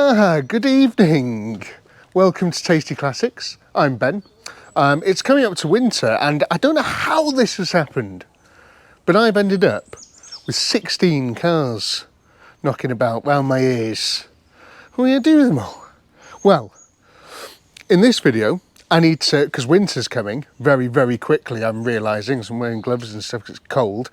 Good evening. Welcome to Tasty Classics. I'm Ben. It's coming up to winter and I don't know how this has happened, but I've ended up with 16 cars knocking about round my ears. What are you going to do with them all? Well, in this video, I need to, because winter's coming very, very quickly, I'm realising, so I'm wearing gloves and stuff because it's cold.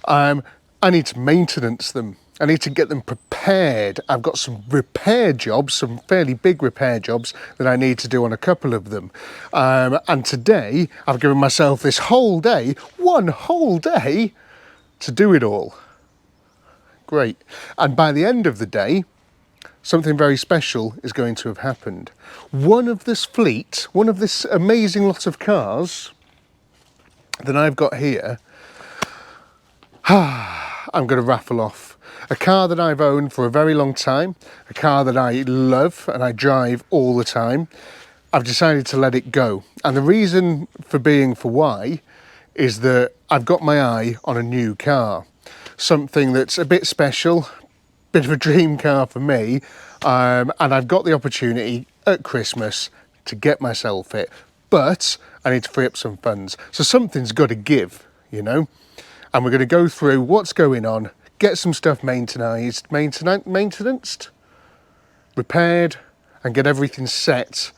I need to maintenance them. I need to get them prepared. I've got some repair jobs, some fairly big repair jobs that I need to do on a couple of them. And today, I've given myself this whole day, one whole day, to do it all. Great. And by the end of the day, something very special is going to have happened. One of this fleet, one of this amazing lot of cars that I've got here, I'm going to raffle off. A car that I've owned for a very long time, a car that I love and I drive all the time. I've decided to let it go. And the reason for why is that I've got my eye on a new car. Something that's a bit special, bit of a dream car for me. And I've got the opportunity at Christmas to get myself it. But I need to free up some funds. So something's got to give, you know. And we're going to go through what's going on, get some stuff maintenanced, repaired, and get everything set,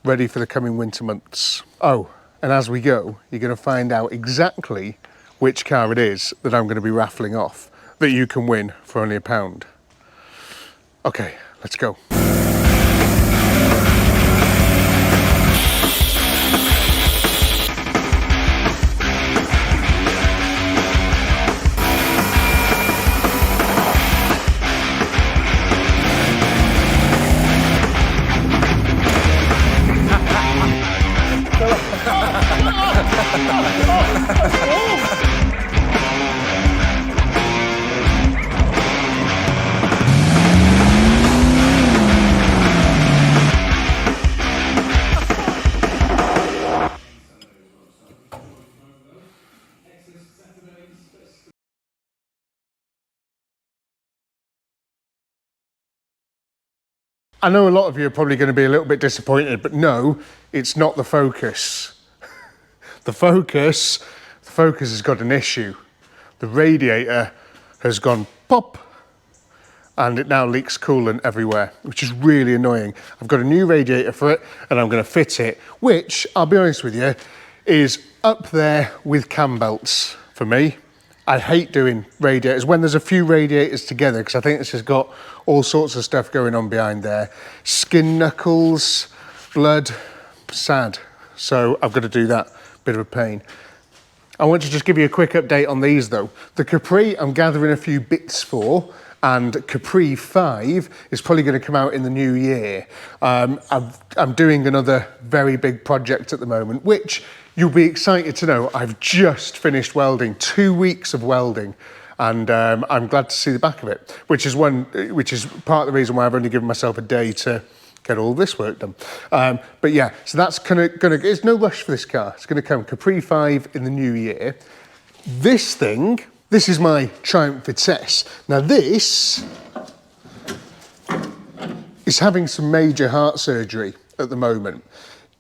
ready for the coming winter months. Oh, and as we go, you're going to find out exactly which car it is that I'm going to be raffling off, that you can win for only £1. Okay, let's go. I know a lot of you are probably going to be a little bit disappointed, but no, it's not the Focus. The Focus has got an issue. The radiator has gone pop and it now leaks coolant everywhere, which is really annoying. I've got a new radiator for it and I'm going to fit it, which, I'll be honest with you, is up there with cam belts for me. I hate doing radiators when there's a few radiators together because I think it's just got all sorts of stuff going on behind there. Skin knuckles, blood, sad. So I've got to do that, bit of a pain. I want to just give you a quick update on these though. The Capri I'm gathering a few bits for, and Capri 5 is probably going to come out in the new year. I'm doing another very big project at the moment, which you'll be excited to know I've just finished welding, 2 weeks of welding, and I'm glad to see the back of it, which is part of the reason why I've only given myself a day to get all this work done. But yeah, so that's gonna, there's no rush for this car. It's gonna come Capri 5 in the new year. This thing, this is my Triumph Vitesse. Now this is having some major heart surgery at the moment.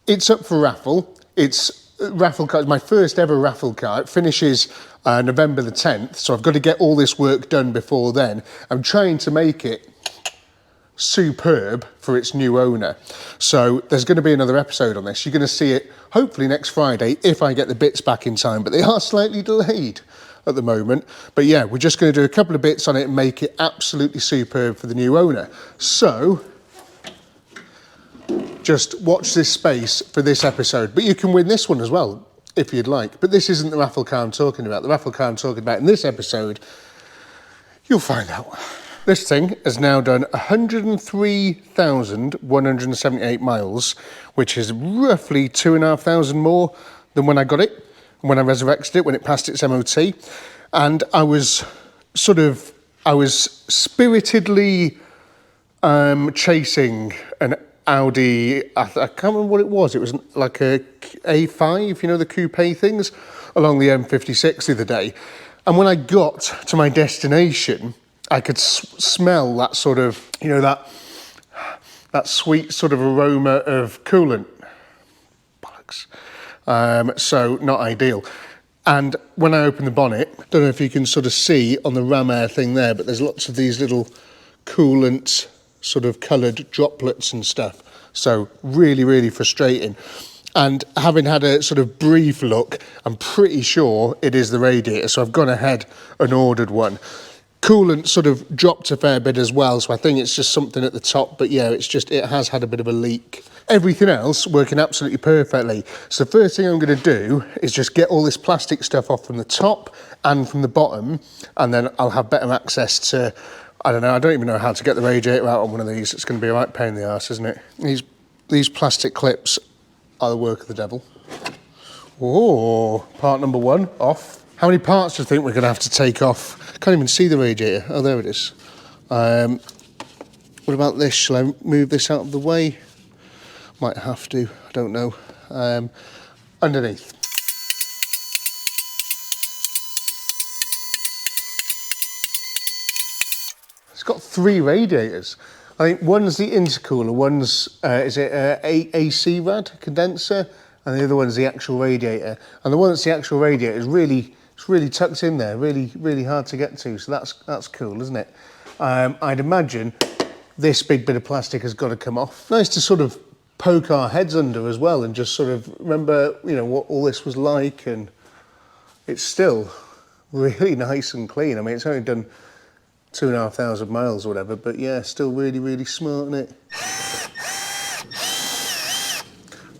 It's up for raffle. It's raffle car, my first ever raffle car. It finishes November the 10th, so I've got to get all this work done before then. I'm trying to make it superb for its new owner. So there's going to be another episode on this. You're going to see it hopefully next Friday if I get the bits back in time, but they are slightly delayed at the moment. But yeah, we're just going to do a couple of bits on it and make it absolutely superb for the new owner. So just watch this space for this episode, but you can win this one as well if you'd like. But this isn't the raffle car I'm talking about. The raffle car I'm talking about in this episode, you'll find out. This thing has now done 103,178 miles, which is roughly 2,500 more than when I got it, when I resurrected it, when it passed its MOT. And I was spiritedly chasing an Audi, I can't remember what it was like a A5, you know, the coupe things, along the M56 the other day. And when I got to my destination, I could smell that sort of, you know, that that sweet sort of aroma of coolant. Bollocks. So not ideal. And when I open the bonnet, don't know if you can sort of see on the ram air thing there, but there's lots of these little coolant sort of coloured droplets and stuff. So really, really frustrating. And having had a sort of brief look, I'm pretty sure it is the radiator. So I've gone ahead and ordered one. Coolant sort of dropped a fair bit as well. So I think it's just something at the top. But yeah, it's just, it has had a bit of a leak. Everything else working absolutely perfectly. So the first thing I'm going to do is just get all this plastic stuff off from the top and from the bottom. And then I'll have better access to, I don't know, I don't even know how to get the radiator out on one of these. It's going to be a right pain in the arse, isn't it? These plastic clips are the work of the devil. Oh, part number 1 off. How many parts do you think we're going to have to take off? Can't even see the radiator. Oh, there it is. What about this? Shall I move this out of the way? Might have to, I don't know. Underneath. It's got 3 radiators. I think one's the intercooler, one's, is it AC rad, condenser, and the other one's the actual radiator. And the one that's the actual radiator is really, it's really tucked in there, really, really hard to get to. So that's cool, isn't it? I'd imagine this big bit of plastic has got to come off. Nice to sort of poke our heads under as well and just sort of remember, you know, what all this was like. And it's still really nice and clean. I mean, it's only done 2,500 miles or whatever, but yeah, still really, really smart, isn't it?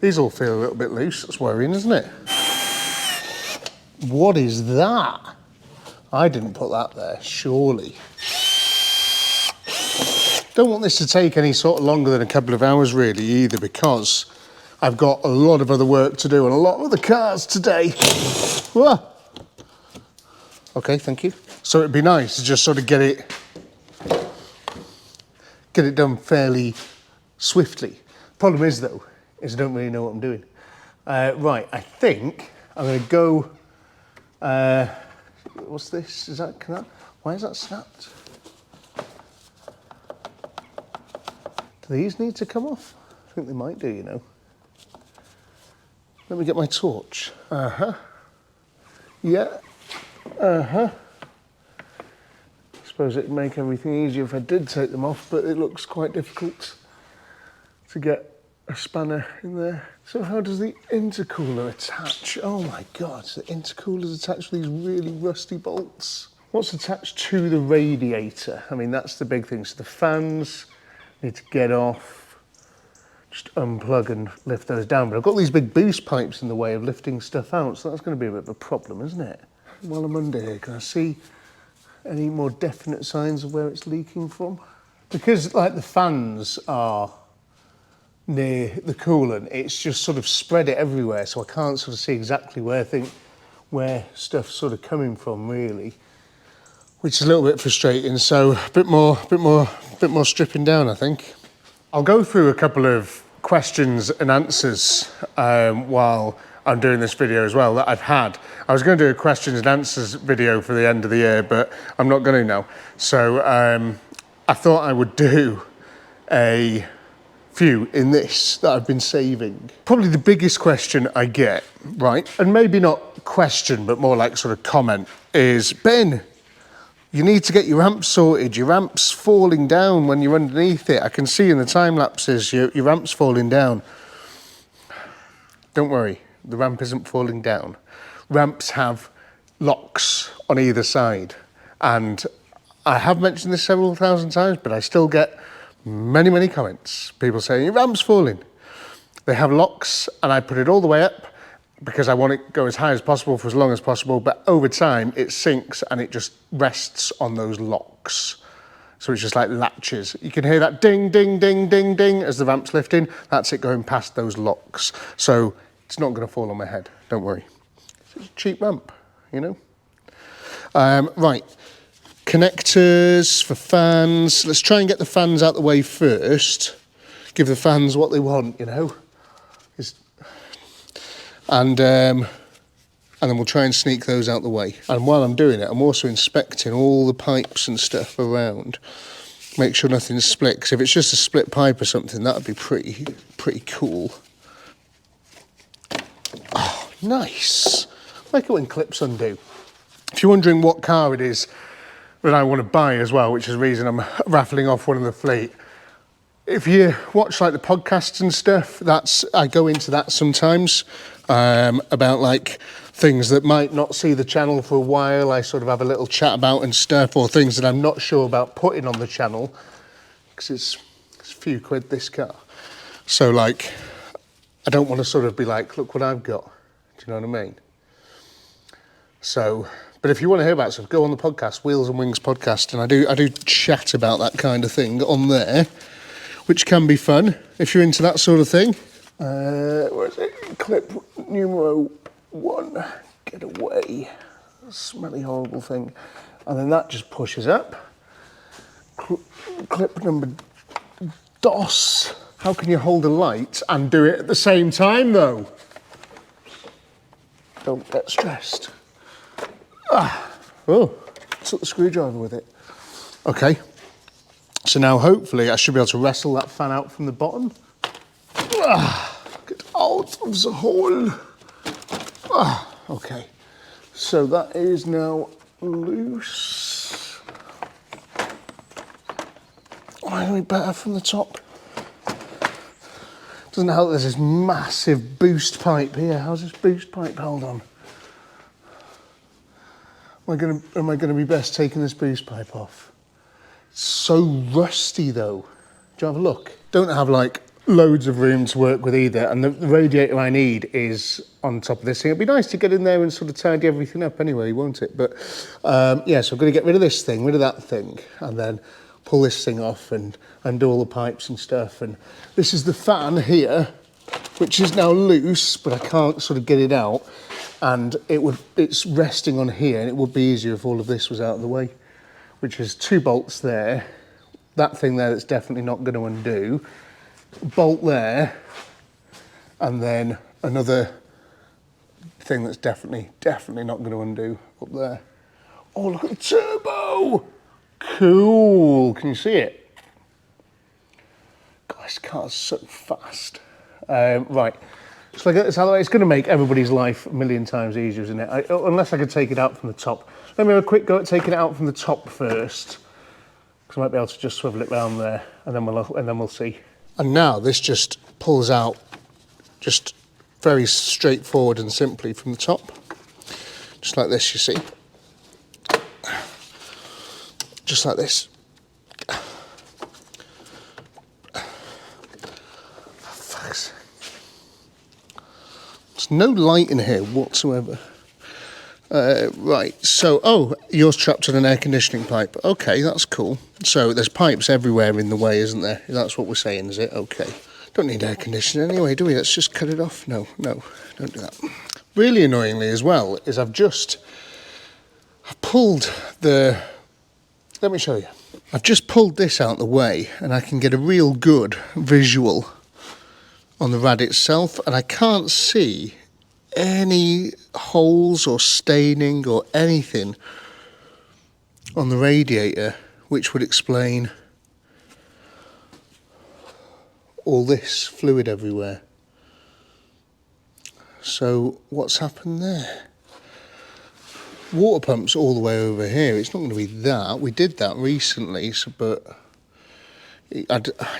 These all feel a little bit loose. That's worrying, isn't it? What is that? I didn't put that there, surely. Don't want this to take any sort of longer than a couple of hours really either, because I've got a lot of other work to do on a lot of other cars today. Whoa. Okay, thank you. So it'd be nice to just sort of get it done fairly swiftly. Problem is though, is I don't really know what I'm doing. Right, I think I'm going to go. What's this? Is that? Why is that snapped? Do these need to come off? I think they might do, you know. Let me get my torch. Yeah. Suppose it'd make everything easier if I did take them off, but it looks quite difficult to get a spanner in there. So how does the intercooler attach? Oh my God, the intercooler's attached with these really rusty bolts. What's attached to the radiator? I mean, that's the big thing. So the fans need to get off, just unplug and lift those down. But I've got these big boost pipes in the way of lifting stuff out, so that's going to be a bit of a problem, isn't it? While I'm under here, can I see any more definite signs of where it's leaking from? Because like the fans are near the coolant, it's just sort of spread it everywhere, so I can't sort of see exactly where stuff's sort of coming from really, which is a little bit frustrating. So a bit more stripping down, I think. I'll go through a couple of questions and answers while I'm doing this video as well that I've had. I was going to do a questions and answers video for the end of the year, but I'm not going to now. So I thought I would do a few in this that I've been saving. Probably the biggest question I get, right, and maybe not question, but more like sort of comment, is, Ben, you need to get your ramp sorted. Your ramp's falling down when you're underneath it. I can see in the time lapses your ramp's falling down. Don't worry, the ramp isn't falling down. Ramps have locks on either side. And I have mentioned this several thousand times, but I still get many, many comments. People saying, your ramp's falling. They have locks, and I put it all the way up because I want it to go as high as possible for as long as possible, but over time it sinks and it just rests on those locks. So it's just like latches. You can hear that ding, ding, ding, ding, ding as the ramp's lifting. That's it going past those locks. So it's not going to fall on my head, don't worry. It's a cheap ramp, you know. Right, connectors for fans. Let's try and get the fans out the way first. Give the fans what they want, you know. And then we'll try and sneak those out the way. And while I'm doing it, I'm also inspecting all the pipes and stuff around. make sure nothing's split, because if it's just a split pipe or something, that would be pretty cool. Oh, nice. I like it when clips undo. If you're wondering what car it is that I want to buy as well, which is the reason I'm raffling off one of the fleet, if you watch like the podcasts and stuff, I go into that sometimes, about like things that might not see the channel for a while. I sort of have a little chat about and stuff, or things that I'm not sure about putting on the channel, because it's a few quid this car. So like, I don't want to sort of be like, look what I've got. Do you know what I mean? So, but if you want to hear about stuff, go on the podcast, Wheels and Wings podcast, and I do chat about that kind of thing on there, which can be fun if you're into that sort of thing. Where is it? Clip numero 1. Get away. Smelly, horrible thing. And then that just pushes up. Clip number dos. How can you hold a light and do it at the same time, though? Don't get stressed. Oh, took the screwdriver with it. Okay. So now hopefully I should be able to wrestle that fan out from the bottom. Get out of the hole. Okay. So that is now loose. Why are we better from the top? Doesn't help there's this massive boost pipe here. How's this boost pipe held on? Am I gonna be best taking this boost pipe off? It's so rusty though. Do you have a look? Don't have like loads of room to work with either, and the radiator I need is on top of this thing. It'd be nice to get in there and sort of tidy everything up anyway, won't it? But yeah, so I'm gonna get rid of this thing, rid of that thing, and then pull this thing off and undo all the pipes and stuff. And this is the fan here, which is now loose, but I can't sort of get it out. And it's resting on here, and it would be easier if all of this was out of the way, which is 2 bolts there, that thing there that's definitely not going to undo, bolt there, and then another thing that's definitely not going to undo up there. Oh, look at the turbo! Cool, can you see it? God, this car's so fast. Right. So it's going to make everybody's life a million times easier, isn't it? Unless I could take it out from the top. Let me have a quick go at taking it out from the top first, because I might be able to just swivel it round there, and then we'll see. And now this just pulls out, just very straightforward and simply from the top, just like this. You see, just like this. There's no light in here whatsoever. Right, so, oh, yours trapped on an air conditioning pipe. Okay, that's cool. So there's pipes everywhere in the way, isn't there? That's what we're saying, is it? Okay. Don't need air conditioning anyway, do we? Let's just cut it off. No, don't do that. Really annoyingly as well is I've pulled the... Let me show you. I've just pulled this out of the way, and I can get a real good visual on the rad itself, and I can't see any holes or staining or anything on the radiator which would explain all this fluid everywhere. So what's happened there? Water pumps all the way over here. It's not going to be that. We did that recently, but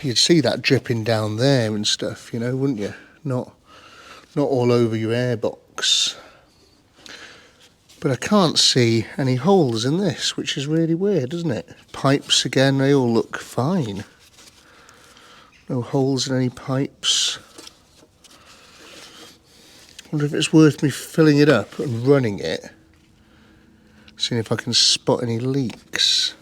you'd see that dripping down there and stuff, you know, wouldn't you? Not all over your airbox. But I can't see any holes in this, which is really weird, isn't it? Pipes again, they all look fine. No holes in any pipes. Wonder if it's worth me filling it up and running it, seeing if I can spot any leaks.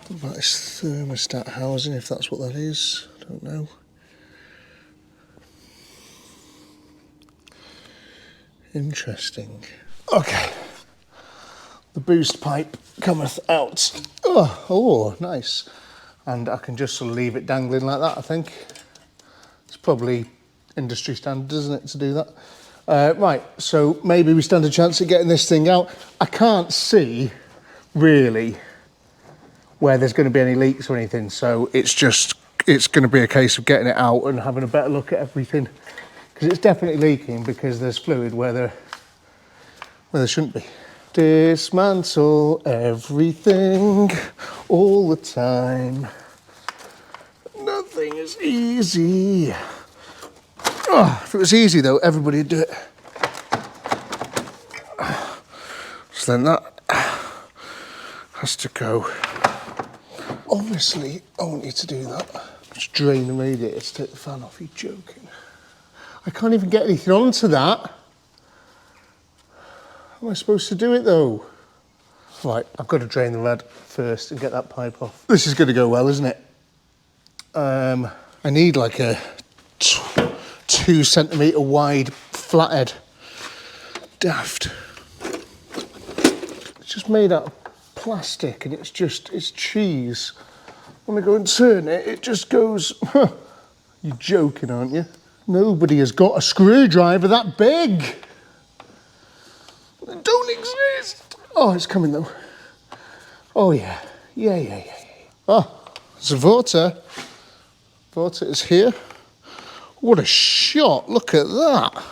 What about this thermostat housing, if that's what that is? I don't know. Interesting. Okay. The boost pipe cometh out. Oh, nice. And I can just sort of leave it dangling like that, I think. It's probably industry standard, isn't it, to do that? Right, so maybe we stand a chance of getting this thing out. I can't see really where there's going to be any leaks or anything, so it's going to be a case of getting it out and having a better look at everything, because it's definitely leaking because there's fluid where there shouldn't be. Dismantle everything all the time. Nothing is easy. Oh, if it was easy though, everybody would do it. So then that has to go. Obviously, I want you to do that. Just drain the radiator to take the fan off. You're joking. I can't even get anything onto that. How am I supposed to do it though? Right, I've got to drain the rad first and get that pipe off. This is going to go well, isn't it? I need like a 2 centimetre wide flathead. Daft. It's just made out of plastic and it's cheese. When I go and turn it, it just goes, huh. You're joking, aren't you? Nobody has got a screwdriver that big. They don't exist. Oh, it's coming though. Oh yeah, yeah. Oh, there's a water. Water is here. What a shot, look at that.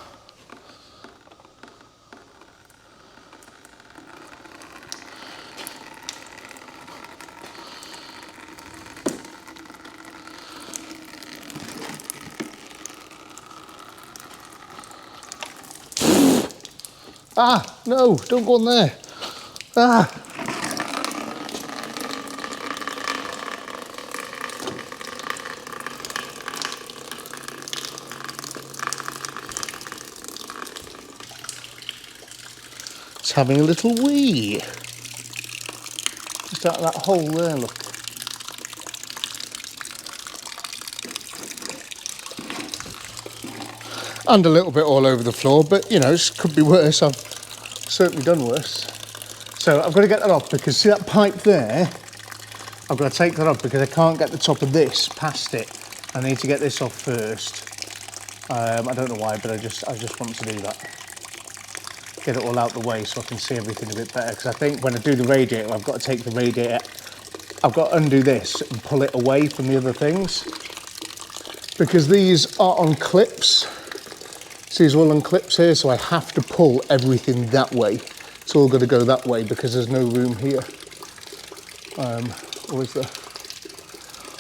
Ah, no, don't go on there. Ah. It's having a little wee. Just out of that hole there, look. And a little bit all over the floor, but you know, it could be worse. I've certainly done worse. So I've got to get that off because see that pipe there? I've got to take that off because I can't get the top of this past it. I need to get this off first. I don't know why, but I just want to do that. Get it all out the way so I can see everything a bit better. Because I think when I do the radiator, I've got to take the radiator, I've got to undo this and pull it away from the other things. Because these are on clips. See, these are all on clips here, so I have to pull everything that way. It's all got to go that way because there's no room here. Or is there?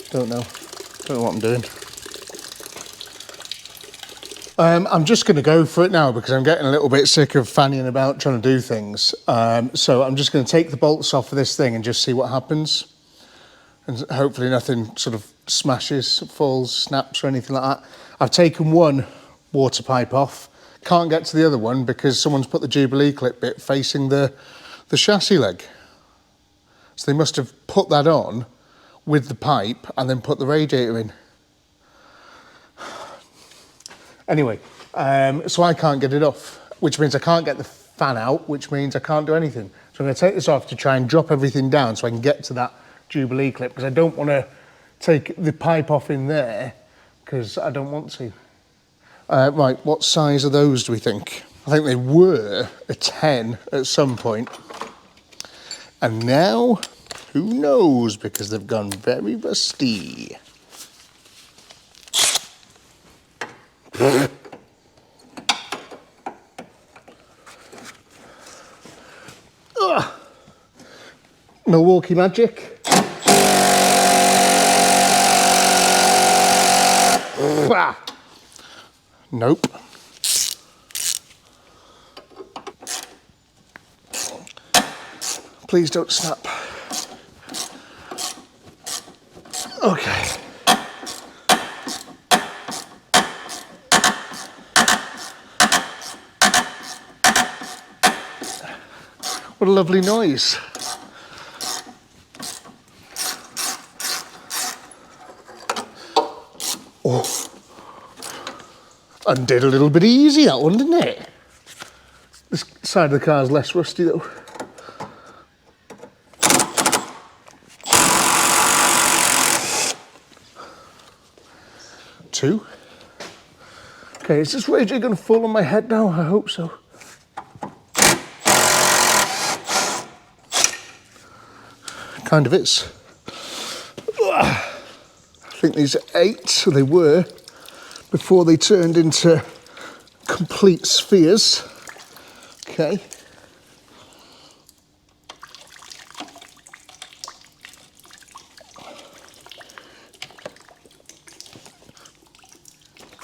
Don't know what I'm doing. I'm just going to go for it now because I'm getting a little bit sick of fannying about trying to do things. So I'm just going to take the bolts off of this thing and just see what happens. And hopefully nothing sort of smashes, falls, snaps or anything like that. I've taken one water pipe off. Can't get to the other one because someone's put the Jubilee clip bit facing the chassis leg. So they must have put that on with the pipe and then put the radiator in. Anyway, so I can't get it off, which means I can't get the fan out, which means I can't do anything. So I'm going to take this off to try and drop everything down so I can get to that Jubilee clip because I don't want to take the pipe off in there because I don't want to. Right, what size are those, do we think? I think they were a 10 at some point. And now, who knows, because they've gone very rusty. Milwaukee Magic. Bah. Nope. Please don't snap. Okay. What a lovely noise. Oh. Undid a little bit easy, that one, didn't it? This side of the car is less rusty though. Two. Okay, is this radiator going to fall on my head now? I hope so. Kind of is. I think these are 8, so they were, before they turned into complete spheres. Okay.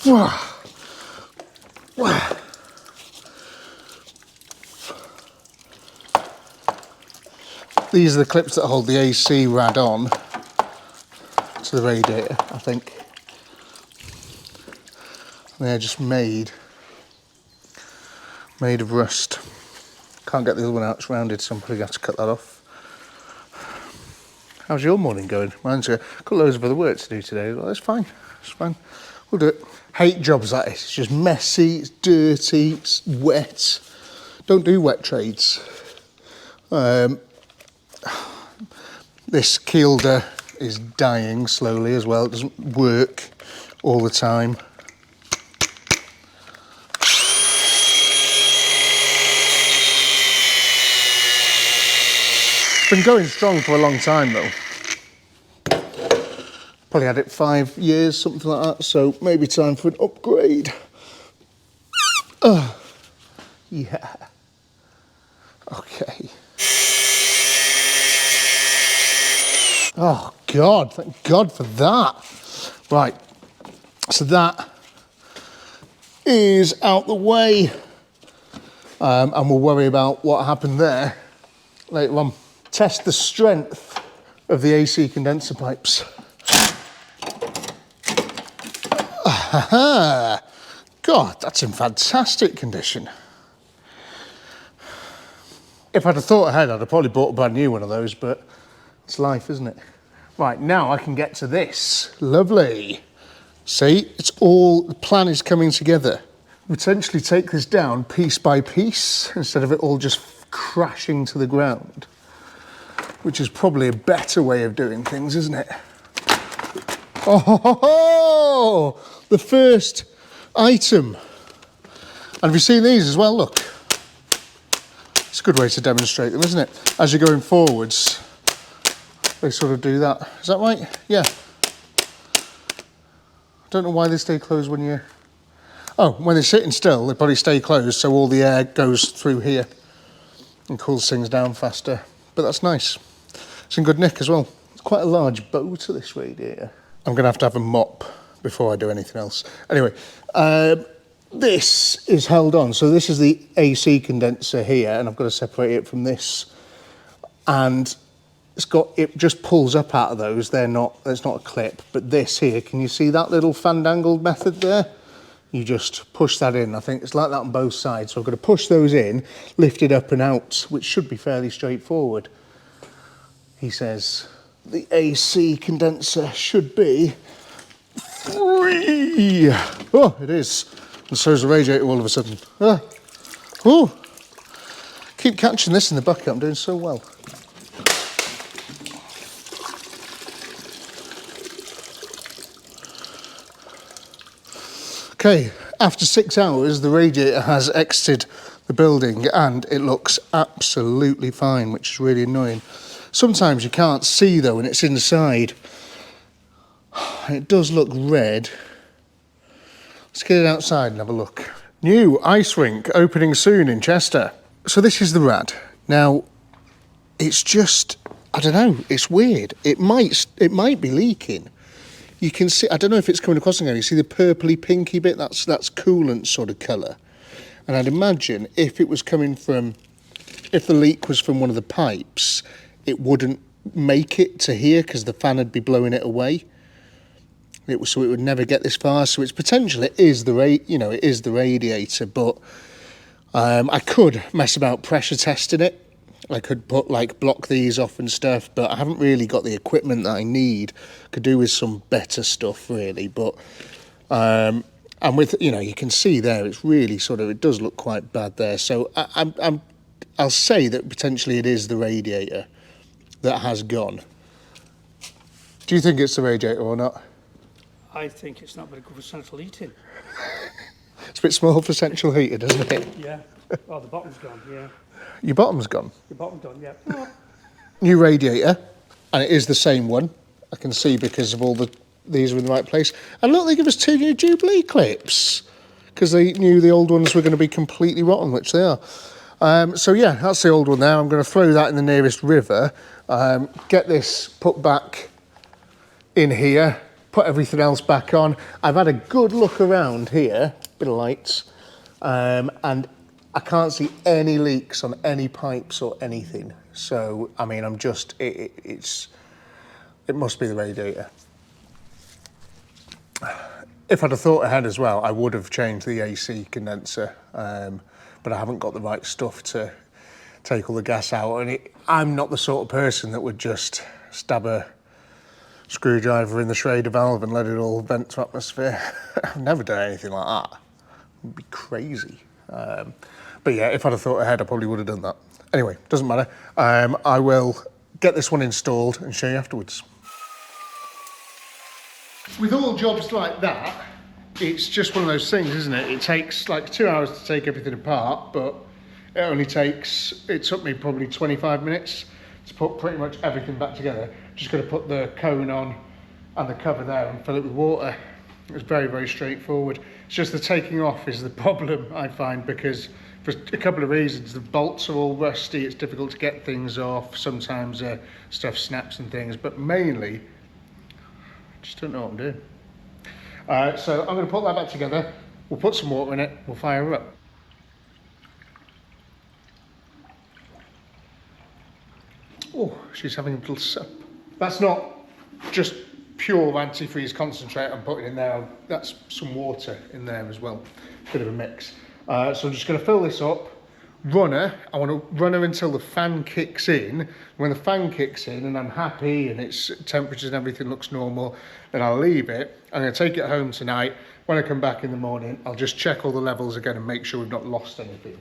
Wow. Wow. These are the clips that hold the AC rad on to the radiator, I think. They're just made of rust. Can't get the other one out, it's rounded, so I'm probably going to have to cut that off. How's your morning going? Mine's got loads of other work to do today. Well, that's fine, it's fine. We'll do it. Hate jobs like this. It's just messy, it's dirty, it's wet. Don't do wet trades. This keelder is dying slowly as well. It doesn't work all the time. It's been going strong for a long time though. Probably had it 5 years, something like that, so maybe time for an upgrade. Yeah. Okay. Oh God, thank God for that. Right, so that is out the way. And we'll worry about what happened there later on. Test the strength of the AC condenser pipes. Aha! God, that's in fantastic condition. If I'd have thought ahead, I'd have probably bought a brand new one of those, but it's life, isn't it? Right, now I can get to this. Lovely. See, it's all, the plan is coming together. Potentially take this down piece by piece, instead of it all just crashing to the ground, which is probably a better way of doing things, isn't it? Oh, the first item. And have you seen these as well? Look. It's a good way to demonstrate them, isn't it? As you're going forwards, they sort of do that. Is that right? Yeah. I don't know why they stay closed when you're... Oh, when they're sitting still, they probably stay closed, so all the air goes through here and cools things down faster. But that's nice. It's in good nick as well. It's quite a large bow to this radiator. I'm going to have a mop before I do anything else. Anyway, this is held on. So this is the AC condenser here, and I've got to separate it from this. And it just pulls up out of those. There's not a clip, but this here, can you see that little fandangled method there? You just push that in. I think it's like that on both sides. So I've got to push those in, lift it up and out, which should be fairly straightforward. He says the AC condenser should be free. Oh, it is. And so is the radiator all of a sudden. Oh, keep catching this in the bucket. I'm doing so well. Okay, after 6 hours, the radiator has exited the building and it looks absolutely fine, which is really annoying. Sometimes you can't see though when it's inside. It does look red. Let's get it outside and have a look. New ice rink opening soon in Chester. So this is the rad. Now, it's just, I don't know, it's weird. It might be leaking. You can see, I don't know if it's coming across again, you see the purpley pinky bit, that's coolant sort of colour. And I'd imagine if it was coming from, if the leak was from one of the pipes, it wouldn't make it to here because the fan would be blowing it away. So it would never get this far. So it's potential, it is the radiator, but I could mess about pressure testing it. I could block these off and stuff, but I haven't really got the equipment that I need. Could do with some better stuff really, but and with, you can see there, it's really it does look quite bad there. So I'll say that potentially it is the radiator that has gone. Do you think it's the radiator or not? I think it's not very good for central heating. It's a bit small for central heating, isn't it? Yeah. Oh, the bottom's gone, yeah. Your bottom's gone? Your bottom's gone, yeah. Oh. New radiator, and it is the same one. I can see because of all these are in the right place. And look, they give us 2 new Jubilee clips because they knew the old ones were going to be completely rotten, which they are. So yeah, that's the old one now. I'm going to throw that in the nearest river, get this put back in here, put everything else back on. I've had a good look around here, bit of lights, and I can't see any leaks on any pipes or anything. So, I mean, I'm just, it must be the radiator. If I'd have thought ahead as well, I would have changed the AC condenser, but I haven't got the right stuff to take all the gas out. And I'm not the sort of person that would just stab a screwdriver in the Schrader valve and let it all vent to atmosphere. I've never done anything like that. It would be crazy. But yeah, if I'd have thought ahead, I probably would have done that. Anyway, doesn't matter. I will get this one installed and show you afterwards. With all jobs like that, it's just one of those things, isn't it? It takes like 2 hours to take everything apart, but it took me probably 25 minutes to put pretty much everything back together. Just got to put the cone on and the cover there and fill it with water. It's very, very straightforward. It's just the taking off is the problem, I find, because for a couple of reasons. The bolts are all rusty, it's difficult to get things off, sometimes stuff snaps and things, but mainly, I just don't know what I'm doing. So I'm going to put that back together, we'll put some water in it, we'll fire her up. Oh, she's having a little sup. That's not just pure antifreeze concentrate I'm putting in there, that's some water in there as well, bit of a mix. So I'm just going to fill this up, run her. I want to run her until the fan kicks in. When the fan kicks in and I'm happy and its temperatures and everything looks normal, then I'll leave it. I'm going to take it home tonight. When I come back in the morning, I'll just check all the levels again and make sure we've not lost anything.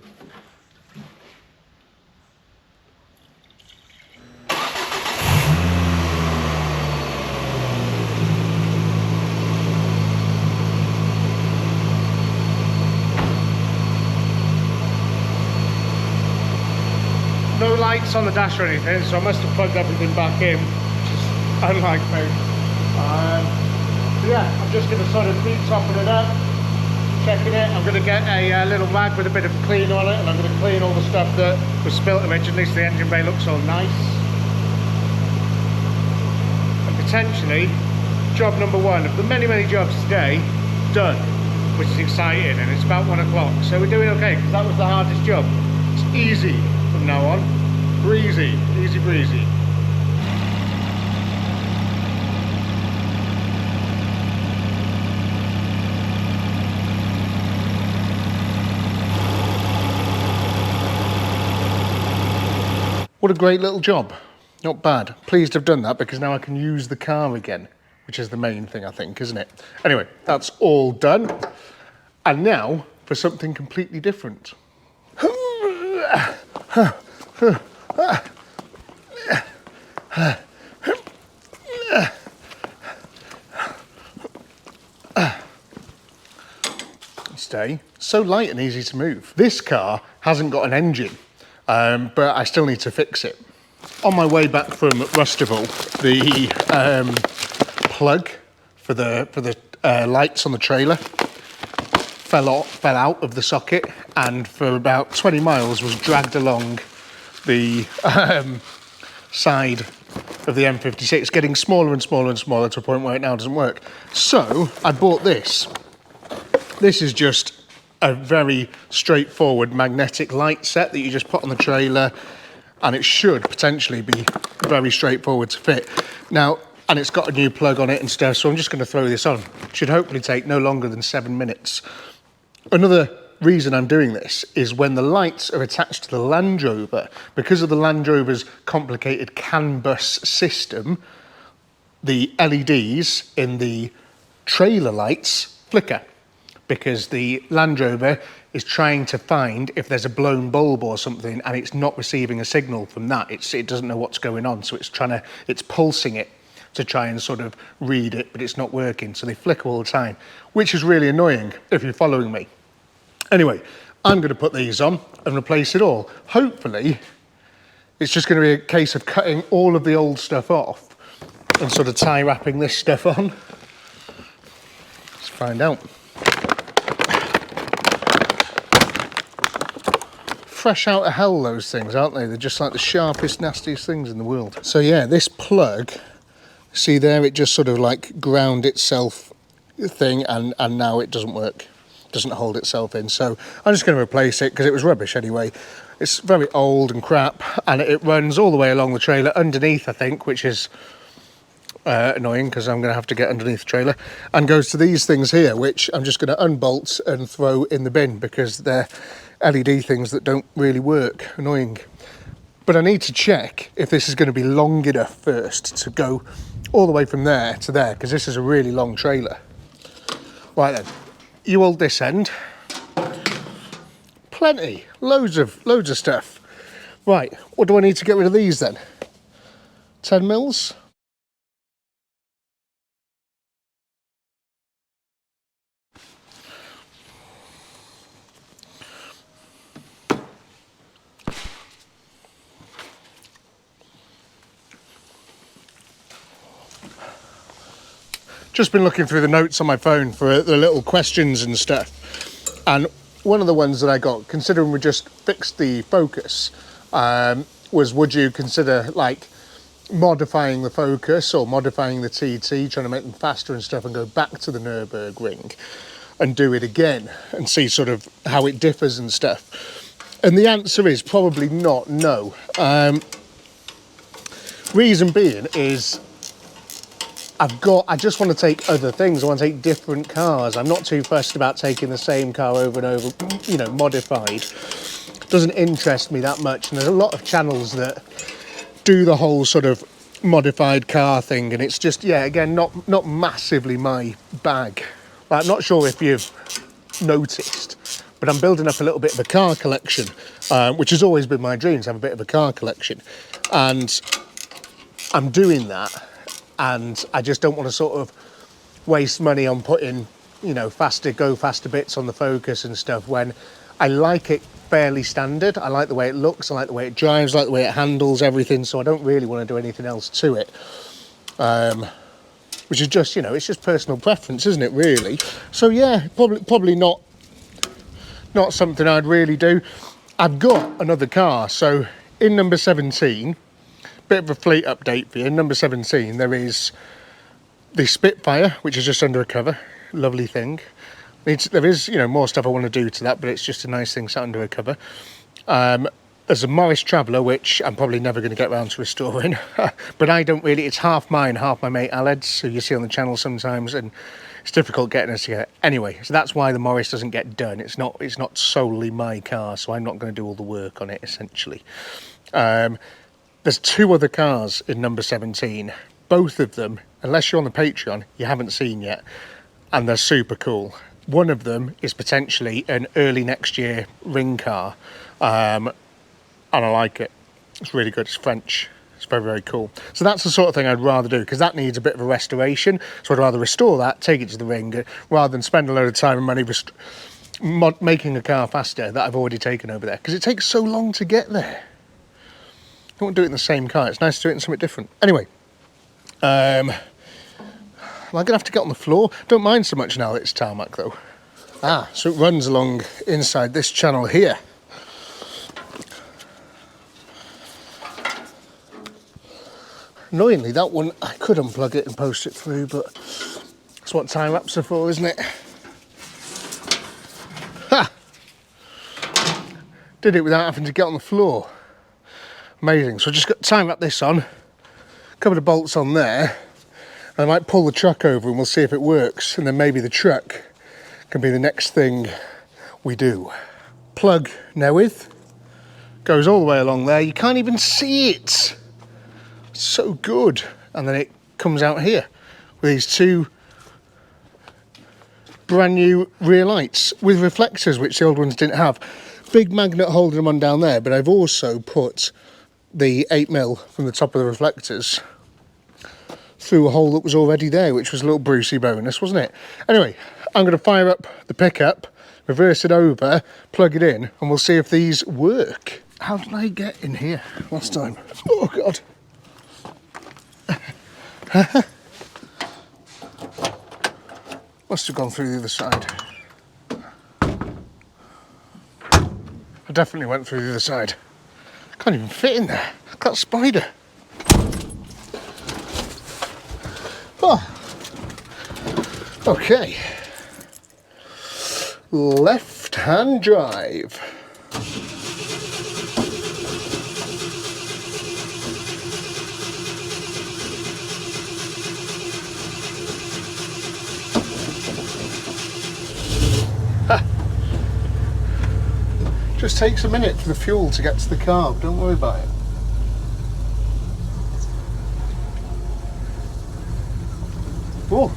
No lights on the dash or anything, so I must have plugged everything back in, which is unlike me. Yeah, I'm just going to sort of keep topping it up, checking it. I'm going to get a little rag with a bit of clean on it, and I'm going to clean all the stuff that was spilt originally so the engine bay looks all nice. And potentially, job number 1 of the many, many jobs today, done, which is exciting, and it's about 1 o'clock, so we're doing okay, because that was the hardest job. It's easy from now on, breezy, easy breezy. What a great little job, not bad. Pleased to have done that because now I can use the car again, which is the main thing I think, isn't it? Anyway, that's all done. And now for something completely different. Stay. So light and easy to move. This car hasn't got an engine, but I still need to fix it. On my way back from Rustival, the plug for the lights on the trailer fell out of the socket, and for about 20 miles was dragged along the side of the M56, getting smaller and smaller and smaller to a point where it now doesn't work. So I bought this. This is just a very straightforward magnetic light set that you just put on the trailer, and it should potentially be very straightforward to fit. Now, and it's got a new plug on it and stuff, so I'm just going to throw this on. It should hopefully take no longer than 7 minutes. Another reason I'm doing this is when the lights are attached to the Land Rover, because of the Land Rover's complicated CAN bus system, the LEDs in the trailer lights flicker, because the Land Rover is trying to find if there's a blown bulb or something, and it's not receiving a signal from that. It doesn't know what's going on, so it's pulsing it to try and sort of read it, but it's not working, so they flicker all the time, which is really annoying if you're following me. Anyway, I'm going to put these on and replace it all. Hopefully, it's just going to be a case of cutting all of the old stuff off and sort of tie wrapping this stuff on. Let's find out. Fresh out of hell, those things, aren't they? They're just like the sharpest, nastiest things in the world. So yeah, this plug, see there, it just sort of like ground itself thing, and now it doesn't work. Doesn't hold itself in, so I'm just going to replace it because it was rubbish anyway. It's very old and crap, and it runs all the way along the trailer underneath, I think, which is annoying because I'm going to have to get underneath the trailer, and goes to these things here, which I'm just going to unbolt and throw in the bin because they're LED things that don't really work. Annoying. But I need to check if this is going to be long enough first to go all the way from there to there, because this is a really long trailer. Right then. You hold this end. Plenty, loads of stuff. Right, what do I need to get rid of these then? 10 mils? Just been looking through the notes on my phone for the little questions and stuff, and one of the ones that I got, considering we just fixed the focus, was would you consider like modifying the focus or modifying the TT, trying to make them faster and stuff, and go back to the Nürburgring and do it again and see sort of how it differs and stuff? And the answer is probably not, no. Reason being is I just want to take other things. I want to take different cars. I'm not too fussed about taking the same car over and over, you know, modified. Doesn't interest me that much. And there's a lot of channels that do the whole sort of modified car thing, and it's just, yeah, again, not massively my bag. Like, I'm not sure if you've noticed, but I'm building up a little bit of a car collection, which has always been my dream, to have a bit of a car collection. And I'm doing that. And I just don't want to sort of waste money on putting, you know, go faster bits on the Focus and stuff, when I like it fairly standard. I like the way it looks, I like the way it drives, I like the way it handles everything, so I don't really want to do anything else to it. Which is just, you know, it's just personal preference, isn't it, really? So yeah, probably not something I'd really do. I've got another car, so in number 17, bit of a fleet update for you. In number 17, there is the Spitfire, which is just under a cover. Lovely thing. There is, you know, more stuff I want to do to that, but it's just a nice thing sat under a cover. There's a Morris Traveller, which I'm probably never going to get around to restoring. But I don't really, it's half mine, half my mate Aled's, who you see on the channel sometimes, and it's difficult getting us together. Anyway, so that's why the Morris doesn't get done. It's not solely my car, so I'm not going to do all the work on it, essentially. There's two other cars in number 17. Both of them, unless you're on the Patreon, you haven't seen yet, and they're super cool. One of them is potentially an early next year ring car, and I like it. It's really good. It's French. It's very, very cool. So that's the sort of thing I'd rather do, because that needs a bit of a restoration. So I'd rather restore that, take it to the ring, rather than spend a load of time and money making a car faster that I've already taken over there, because it takes so long to get there. I don't want to do it in the same car. It's nice to do it in something different. Anyway, am I going to have to get on the floor? Don't mind so much now that it's tarmac, though. So it runs along inside this channel here. Annoyingly, that one, I could unplug it and post it through, but that's what time lapse are for, isn't it? Ha! Did it without having to get on the floor. Amazing. So I just got time wrap this on, a couple of bolts on there, and I might pull the truck over and we'll see if it works, and then maybe the truck can be the next thing we do. Plug Newith goes all the way along there. You can't even see it. So good. And then it comes out here with these two brand new rear lights with reflectors, which the old ones didn't have. Big magnet holding them on down there, but I've also put the 8mm from the top of the reflectors through a hole that was already there, which was a little Brucey bonus, wasn't it? Anyway, I'm going to fire up the pickup, reverse it over, plug it in, and we'll see if these work. How did I get in here last time? Oh God. Must have gone through the other side. I definitely went through the other side. Can't even fit in there. Look at that spider. Oh. Okay. Left-hand drive. Just takes a minute for the fuel to get to the car, don't worry about it. Oh.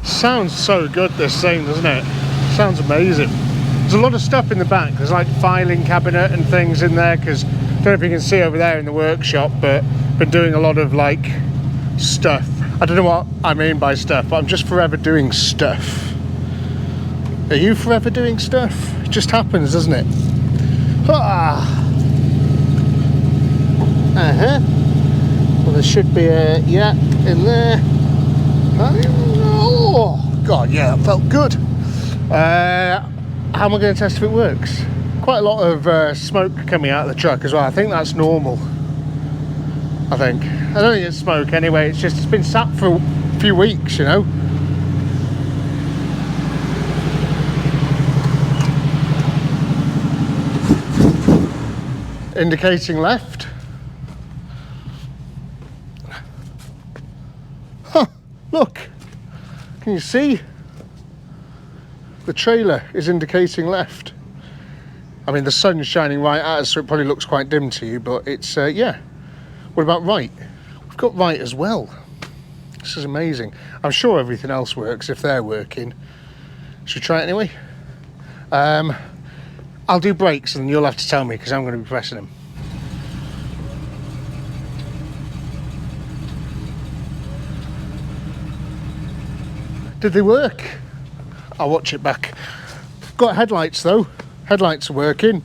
Sounds so good, this thing, doesn't it? Sounds amazing. There's a lot of stuff in the back. There's like filing cabinet and things in there, because I don't know if you can see over there in the workshop, but been doing a lot of like stuff. I don't know what I mean by stuff, but I'm just forever doing stuff. Are you forever doing stuff? It just happens, doesn't it? Ah. Well, there should be a yeah in there. Oh God, yeah, that felt good. How am I going to test if it works? Quite a lot of smoke coming out of the truck as well. I think that's normal. I don't think it's smoke anyway. It's been sat for a few weeks, you know. Indicating left. Huh, look. Can you see? The trailer is indicating left. I mean, the sun's shining right at us, so it probably looks quite dim to you, but it's, yeah. What about right? We've got right as well. This is amazing. I'm sure everything else works if they're working. Should we try it anyway? I'll do brakes and you'll have to tell me, because I'm going to be pressing them. Did they work? I'll watch it back. Got headlights though. Headlights are working.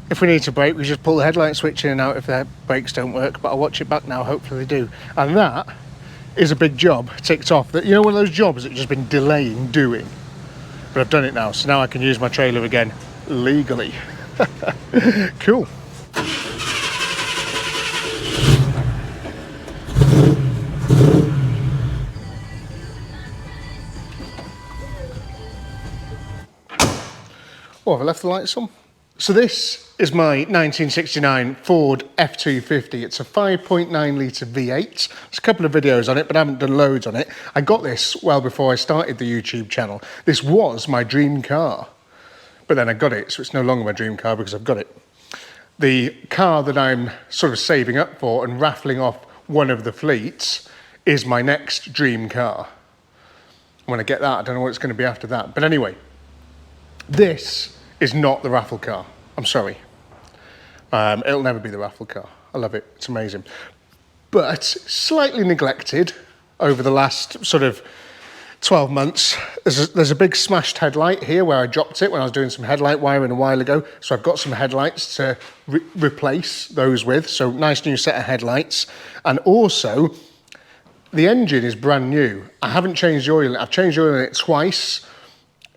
If we need to brake, we just pull the headlight switch in and out if their brakes don't work, but I'll watch it back now, hopefully they do. And that is a big job ticked off. That, you know, one of those jobs that you've just been delaying doing. But I've done it now, so now I can use my trailer again legally. Cool. Oh, have I left the lights on? So this is my 1969 Ford F250. It's a 5.9 litre V8. There's a couple of videos on it, but I haven't done loads on it. I got this well before I started the YouTube channel. This was my dream car, but then I got it, so it's no longer my dream car because I've got it. The car that I'm sort of saving up for and raffling off one of the fleets is my next dream car. When I get that, I don't know what it's going to be after that. But anyway, this is not the raffle car. I'm sorry. It'll never be the raffle car. I love it. It's amazing. But slightly neglected over the last sort of 12 months. There's a big smashed headlight here where I dropped it when I was doing some headlight wiring a while ago. So I've got some headlights to replace those with. So nice new set of headlights. And also, the engine is brand new. I haven't changed the oil. I've changed the oil in it twice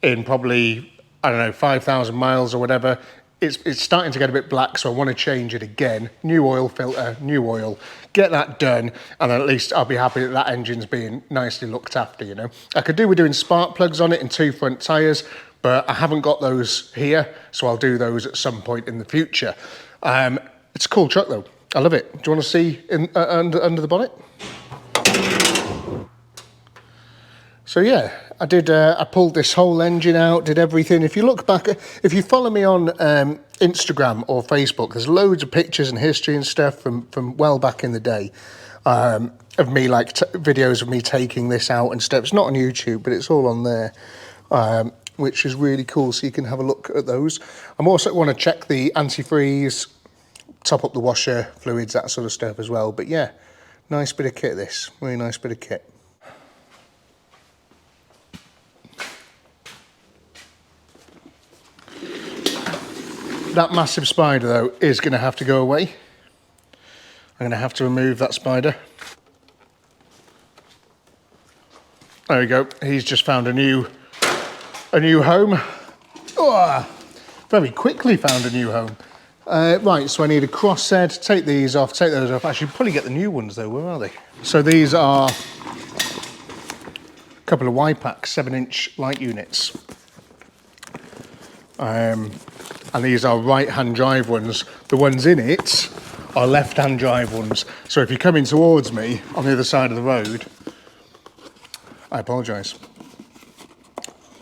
in probably, I don't know, 5,000 miles or whatever. It's starting to get a bit black, so I want to change it again. New oil filter, new oil. Get that done, and then at least I'll be happy that that engine's being nicely looked after, you know. I could do with doing spark plugs on it and 2 front tyres, but I haven't got those here, so I'll do those at some point in the future. It's a cool truck, though. I love it. Do you want to see under the bonnet? So yeah, I pulled this whole engine out, did everything. If you look back, if you follow me on Instagram or Facebook, there's loads of pictures and history and stuff from well back in the day. And of me, like videos of me taking this out and stuff. It's not on YouTube, but it's all on there, which is really cool. So you can have a look at those. I'm also want to check the antifreeze, top up the washer, fluids, that sort of stuff as well. But yeah, nice bit of kit this, really nice bit of kit. That massive spider though is going to have to go away. I'm going to have to remove that spider. There we go, he's just found a new home. Oh, very quickly found a new home. Right, so I need a cross head, take these off, take those off. I should probably get the new ones though, where are they? So these are a couple of Y-Packs, 7-inch light units. And these are right-hand drive ones. The ones in it are left-hand drive ones. So if you're coming towards me on the other side of the road, I apologise,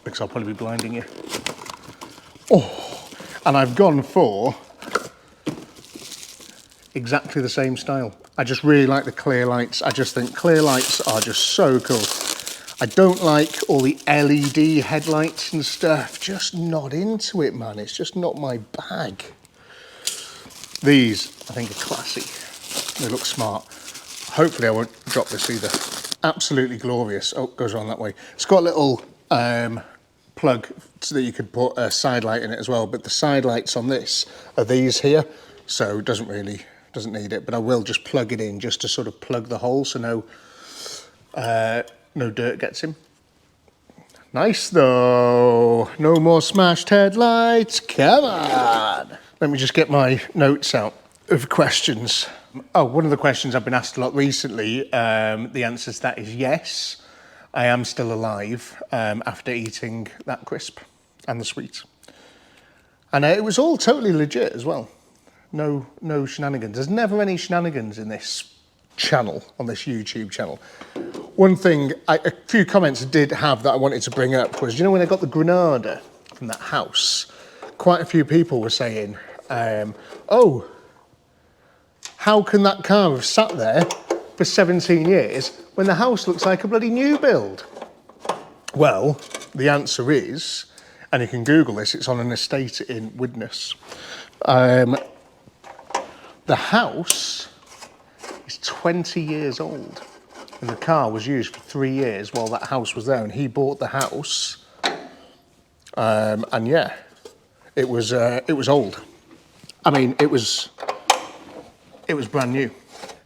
because I'll probably be blinding you. Oh, and I've gone for exactly the same style. I just really like the clear lights. I just think clear lights are just so cool. I don't like all the LED headlights and stuff. Just not into it, man. It's just not my bag. These, I think, are classy. They look smart. Hopefully I won't drop this either. Absolutely glorious. Oh, it goes on that way. It's got a little plug so that you could put a side light in it as well, but the side lights on this are these here, so it doesn't need it, but I will just plug it in just to sort of plug the hole so no dirt gets in. Nice though. No more smashed headlights. Come on. Let me just get my notes out of questions. Oh, one of the questions I've been asked a lot recently, the answer to that is yes. I am still alive after eating that crisp and the sweet. And it was all totally legit as well. No shenanigans. There's never any shenanigans in this channel, on this YouTube channel. One thing, a few comments I did have that I wanted to bring up was, you know, when I got the Granada from that house, quite a few people were saying, oh, how can that car have sat there for 17 years when the house looks like a bloody new build? Well, the answer is, and you can Google this, it's on an estate in Widnes. The house is 20 years old, and the car was used for 3 years while that house was there, and he bought the house, and yeah, it was old. I mean, it was brand new.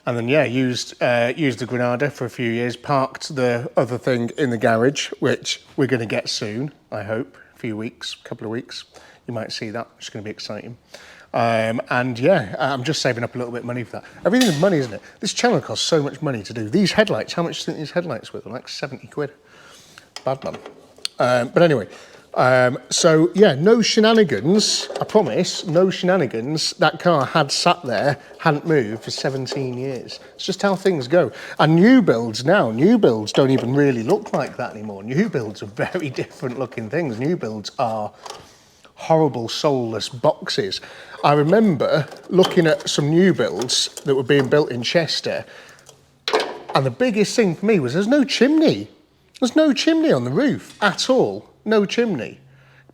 And then yeah, used the Granada for a few years, parked the other thing in the garage, which we're going to get soon, I hope, a few weeks, couple of weeks. You might see that, it's going to be exciting. And yeah, I'm just saving up a little bit of money for that. Everything's money, isn't it? This channel costs so much money to do. These headlights, how much do you think these headlights were? They're like 70 quid. Bad man. But anyway, so yeah, no shenanigans, I promise, no shenanigans. That car had sat there, hadn't moved for 17 years. It's just how things go. And new builds now, new builds don't even really look like that anymore. New builds are very different looking things. New builds are horrible soulless boxes. I remember looking at some new builds that were being built in Chester, and the biggest thing for me was there's no chimney. There's no chimney on the roof at all. No chimney,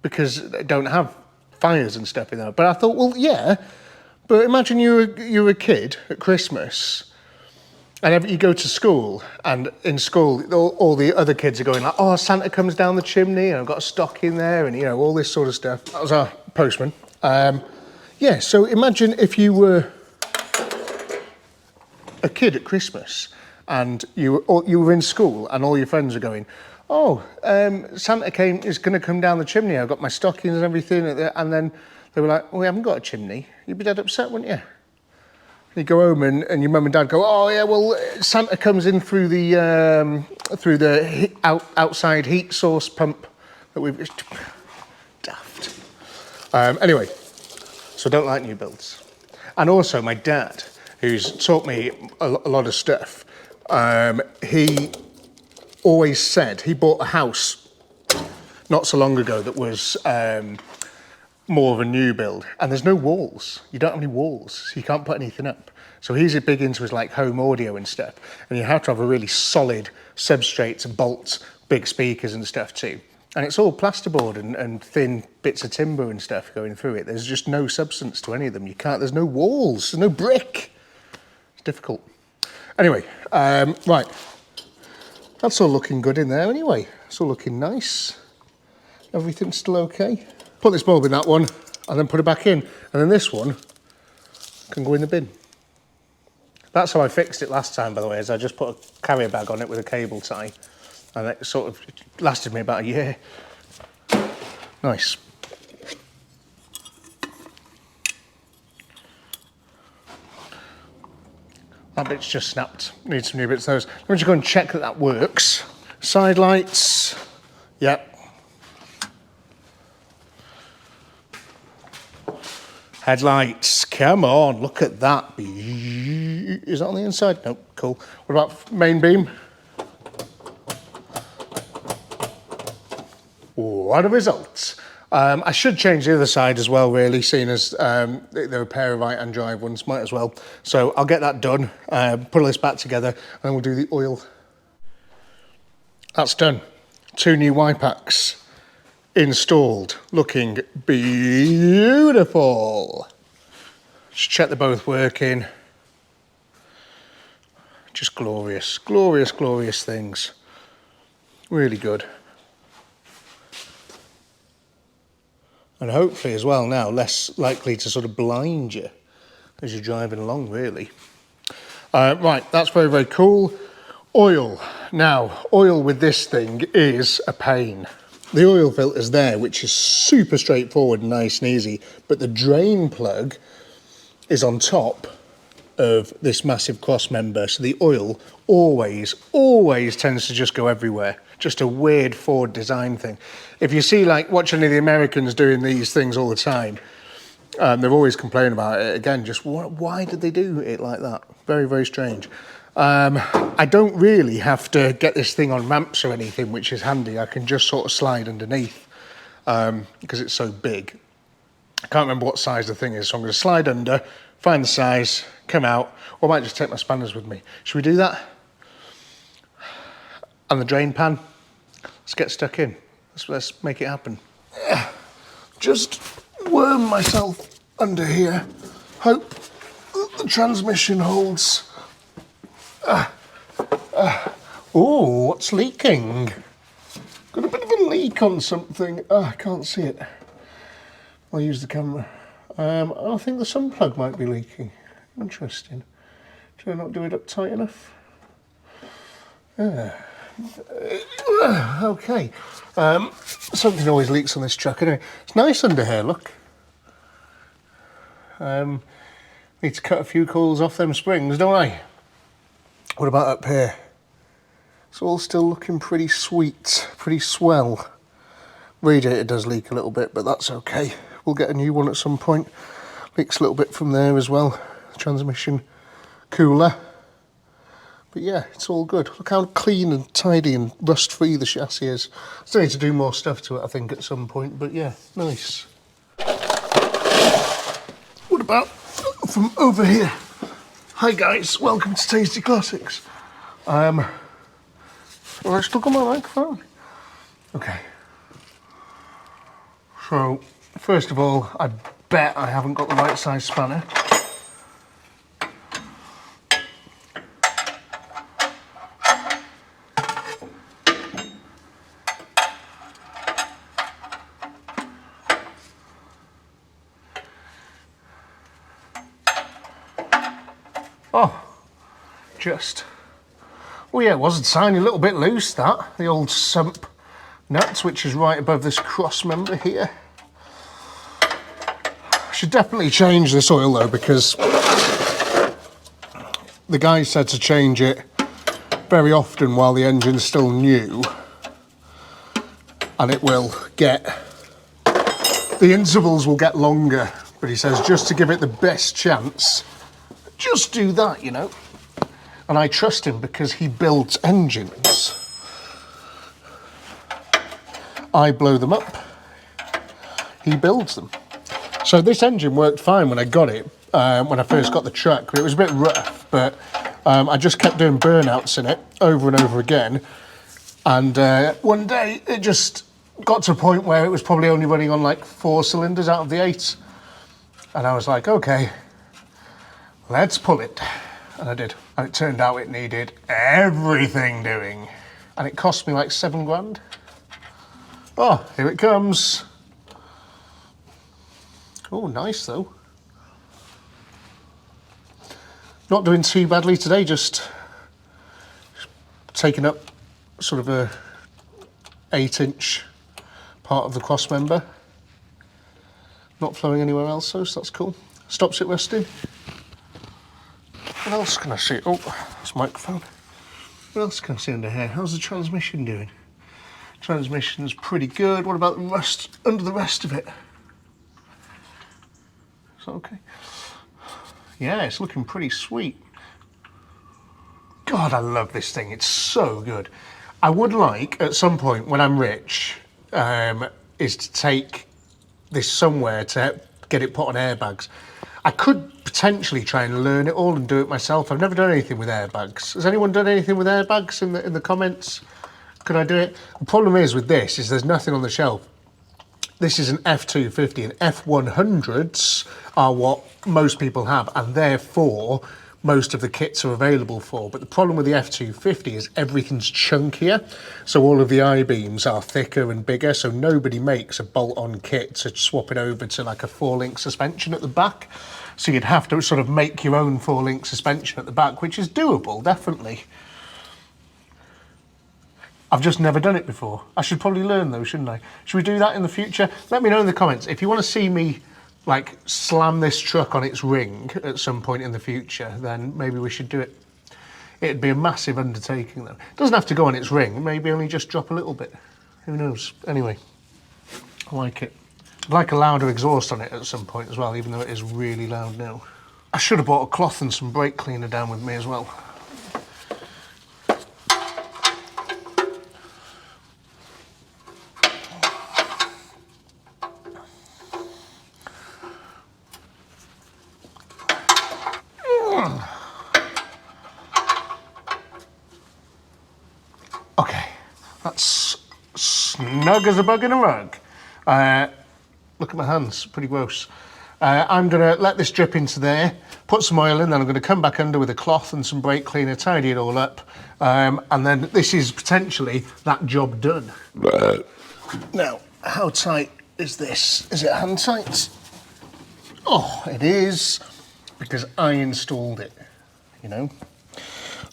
because they don't have fires and stuff in there. But I thought, well, yeah, but imagine you're a kid at Christmas, and you go to school, and in school, all the other kids are going like, oh, Santa comes down the chimney, and I've got a stock in there, and, you know, all this sort of stuff. That was our postman. Yeah, so imagine if you were a kid at Christmas, and you were in school, and all your friends are going, oh, Santa is going to come down the chimney. I've got my stockings and everything. And then they were like, well, we haven't got a chimney. You'd be dead upset, wouldn't you? You go home and your mum and dad go, oh yeah, well, Santa comes in through the outside heat source pump that we've daft. Anyway, so I don't like new builds. And also my dad, who's taught me a lot of stuff, he always said, he bought a house not so long ago that was more of a new build, and there's no walls. You don't have any walls, so you can't put anything up. So he's big into his like home audio and stuff, and you have to have a really solid substrate to bolt big speakers and stuff too. And it's all plasterboard and thin bits of timber and stuff going through it. There's just no substance to any of them. You can't, there's no walls, there's no brick. It's difficult. Anyway, right. That's all looking good in there anyway. It's all looking nice. Everything's still okay. Put this bulb in that one and then put it back in. And then this one can go in the bin. That's how I fixed it last time, by the way, is I just put a carrier bag on it with a cable tie. And it sort of lasted me about a year. Nice. That bit's just snapped. Need some new bits of those. Let me just go and check that that works. Side lights. Yep. Headlights. Come on, look at that. Is that on the inside? Nope, cool. What about main beam? What a result. I should change the other side as well, really, seeing as they're a pair of right-hand drive ones, might as well. So I'll get that done, put all this back together, and then we'll do the oil. That's done. 2 new Y-packs installed, looking beautiful. Just check they're both working. Just glorious, glorious, glorious things. Really good. And hopefully as well now, less likely to sort of blind you as you're driving along, really. Right, that's very, very cool. Oil. Now, oil with this thing is a pain. The oil filter's there, which is super straightforward and nice and easy, but the drain plug is on top of this massive cross member, so the oil always tends to just go everywhere. Just a weird Ford design thing. If you see, like, watch any of the Americans doing these things all the time, they're always complaining about it. Again, just why did they do it like that? Very, very strange. I don't really have to get this thing on ramps or anything, which is handy. I can just sort of slide underneath because it's so big. I can't remember what size the thing is, so I'm going to slide under, find the size, come out, or I might just take my spanners with me. Should we do that? And the drain pan, let's get stuck in. Let's make it happen. Just worm myself under here. Hope that the transmission holds. Oh, what's leaking? Got a bit of a leak on something. I can't see it. I'll use the camera. I think the sun plug might be leaking. Interesting. Did I not do it up tight enough? Okay. Something always leaks on this truck anyway. It's nice under here, look. Need to cut a few coils off them springs, don't I? What about up here? It's all still looking pretty sweet, pretty swell. Radiator does leak a little bit, but that's okay. We'll get a new one at some point. Leaks a little bit from there as well. Transmission cooler. But yeah, it's all good. Look how clean and tidy and rust-free the chassis is. Still need to do more stuff to it, I think, at some point, but yeah, nice. What about from over here? Hi guys, welcome to Tasty Classics. Will I still got my microphone? Okay. So, first of all, I bet I haven't got the right size spanner. Oh, just. Oh yeah, it was a tiny little bit loose, that. The old sump nuts, which is right above this cross member here. I should definitely change this oil though, because the guy said to change it very often while the engine's still new, and it will get, the intervals will get longer, but he says just to give it the best chance, just do that, you know. And I trust him because he builds engines. I blow them up, he builds them. So this engine worked fine when I got it, when I first got the truck. It was a bit rough, but I just kept doing burnouts in it over and over again. And one day it just got to a point where it was probably only running on like 4 cylinders out of the 8. And I was like, okay, let's pull it. And I did. And it turned out it needed everything doing. And it cost me like 7 grand. Oh, here it comes. Oh, nice though. Not doing too badly today, just taking up sort of a 8-inch part of the cross member. Not flowing anywhere else, so that's cool. Stops it rusting. What else can I see? Oh, this microphone. What else can I see under here? How's the transmission doing? Transmission's pretty good. What about the rust under the rest of it? Is that okay? Yeah, it's looking pretty sweet. God, I love this thing. It's so good. I would like, at some point when I'm rich, is to take this somewhere to get it put on airbags. I could potentially try and learn it all and do it myself. I've never done anything with airbags. Has anyone done anything with airbags in the comments? Could I do it? The problem is with this is there's nothing on the shelf. This is an F250 and F100s are what most people have, and therefore most of the kits are available for. But the problem with the F250 is everything's chunkier, so all of the I-beams are thicker and bigger, so nobody makes a bolt-on kit to swap it over to like a 4-link suspension at the back. So you'd have to sort of make your own 4-link suspension at the back, which is doable, definitely. I've just never done it before. I should probably learn though, shouldn't I? Should we do that in the future? Let me know in the comments. If you want to see me like slam this truck on its ring at some point in the future, then maybe we should do it. It'd be a massive undertaking though. It doesn't have to go on its ring, maybe only just drop a little bit. Who knows? Anyway, I like it. I'd like a louder exhaust on it at some point as well, even though it is really loud now. I should have bought a cloth and some brake cleaner down with me as well. Okay, that's snug as a bug in a rug. Look at my hands, pretty gross. I'm gonna let this drip into there, put some oil in, then I'm gonna come back under with a cloth and some brake cleaner, tidy it all up, and then this is potentially that job done. Now, how tight is this? Is it hand tight? Oh, it is, because I installed it, you know?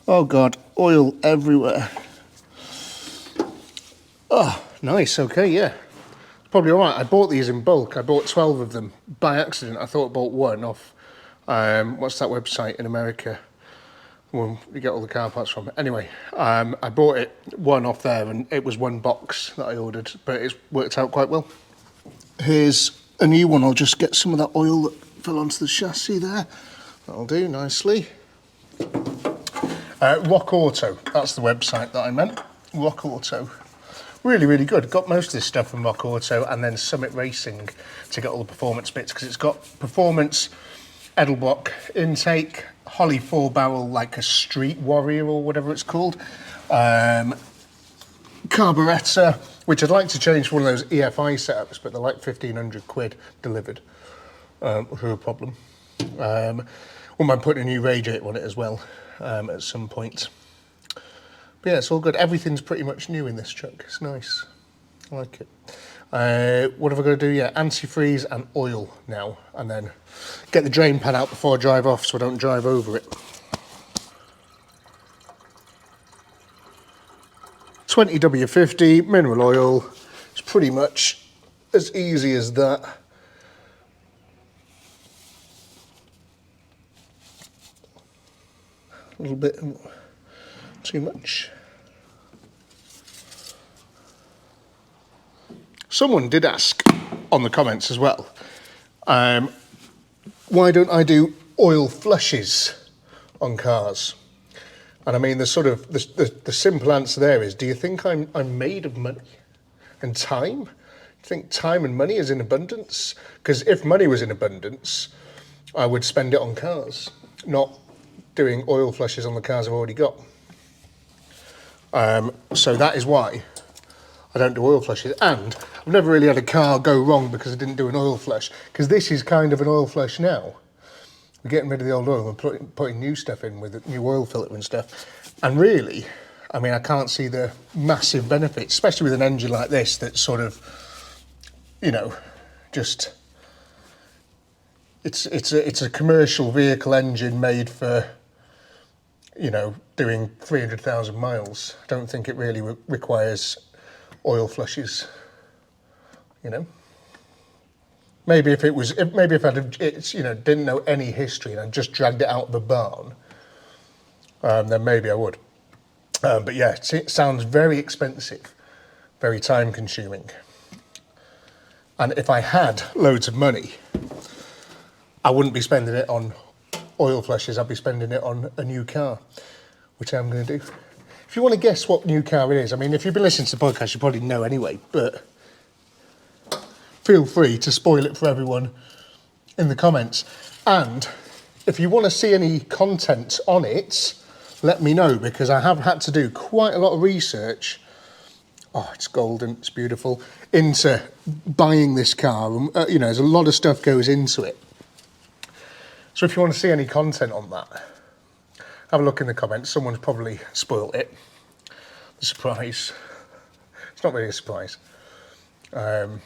Oh God, oil everywhere. Oh, nice, okay, yeah. Probably all right. I bought these in bulk. I bought 12 of them by accident. I thought I bought one off, what's that website in America? Well, you get all the car parts from. Anyway, I bought it one off there and it was one box that I ordered, but it's worked out quite well. Here's a new one. I'll just get some of that oil that fell onto the chassis there. That'll do nicely. Rock Auto, that's the website that I meant. Rock Auto. Really, really good. Got most of this stuff from Rock Auto and then Summit Racing to get all the performance bits, because it's got performance, Edelbrock intake, Holly 4-barrel like a Street Warrior or whatever it's called, carburettor, which I'd like to change for one of those EFI setups, but they're like 1,500 quid delivered, for a problem. Wouldn't mind putting a new radiator on it as well at some point. But yeah, it's all good. Everything's pretty much new in this truck. It's nice. I like it. What have I got to do? Yeah, antifreeze and oil now. And then get the drain pan out before I drive off so I don't drive over it. 20W50, mineral oil. It's pretty much as easy as that. A little bit too much. Someone did ask on the comments as well, why don't I do oil flushes on cars? And I mean, the sort of the simple answer there is, do you think I'm made of money and time think time and money is in abundance. Because if money was in abundance, I would spend it on cars, not doing oil flushes on the cars I've already got. So that is why I don't do oil flushes. And I've never really had a car go wrong because I didn't do an oil flush. Because this is kind of an oil flush now. We're getting rid of the old oil and putting new stuff in with a new oil filter and stuff. And really, I mean, I can't see the massive benefits, especially with an engine like this that's sort of, you know, just, it's a commercial vehicle engine made for, you know, doing 300,000 miles. I don't think it really requires oil flushes, you know. Maybe if it's, you know, didn't know any history and I just dragged it out of the barn, then maybe I would. But yeah, it sounds very expensive, very time consuming. And if I had loads of money, I wouldn't be spending it on oil flushes, I'd be spending it on a new car, which I'm going to do. If you want to guess what new car it is, I mean, if you've been listening to the podcast, you probably know anyway, but feel free to spoil it for everyone in the comments. And if you want to see any content on it, let me know, because I have had to do quite a lot of research. Oh, it's golden, it's beautiful, into buying this car. You know, there's a lot of stuff goes into it. So if you want to see any content on that, have a look in the comments. Someone's probably spoiled it. The surprise. It's not really a surprise. And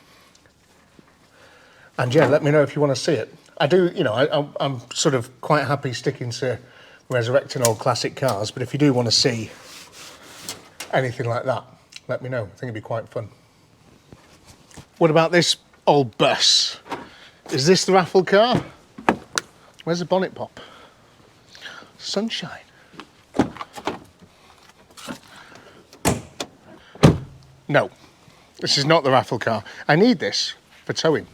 yeah, let me know if you want to see it. I do, you know, I'm sort of quite happy sticking to resurrecting old classic cars, but if you do want to see anything like that, let me know. I think it'd be quite fun. What about this old bus? Is this the Raffle car? Where's the bonnet pop? Sunshine. No, this is not the Raffle car. I need this for towing.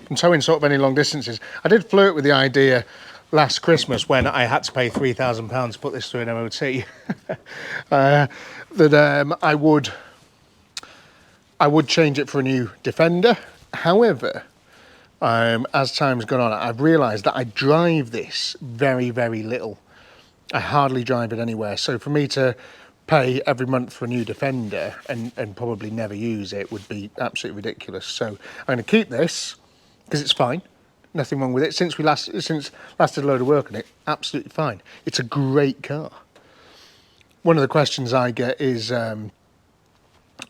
I'm towing sort of any long distances. I did flirt with the idea last Christmas when I had to pay £3,000 to put this through an MOT. that I would change it for a new Defender. However, as time's gone on, I've realised that I drive this very, very little. I hardly drive it anywhere. So for me to pay every month for a new Defender and probably never use it would be absolutely ridiculous. So I'm going to keep this because it's fine. Nothing wrong with it. Since last did a load of work on it, absolutely fine. It's a great car. One of the questions I get is, why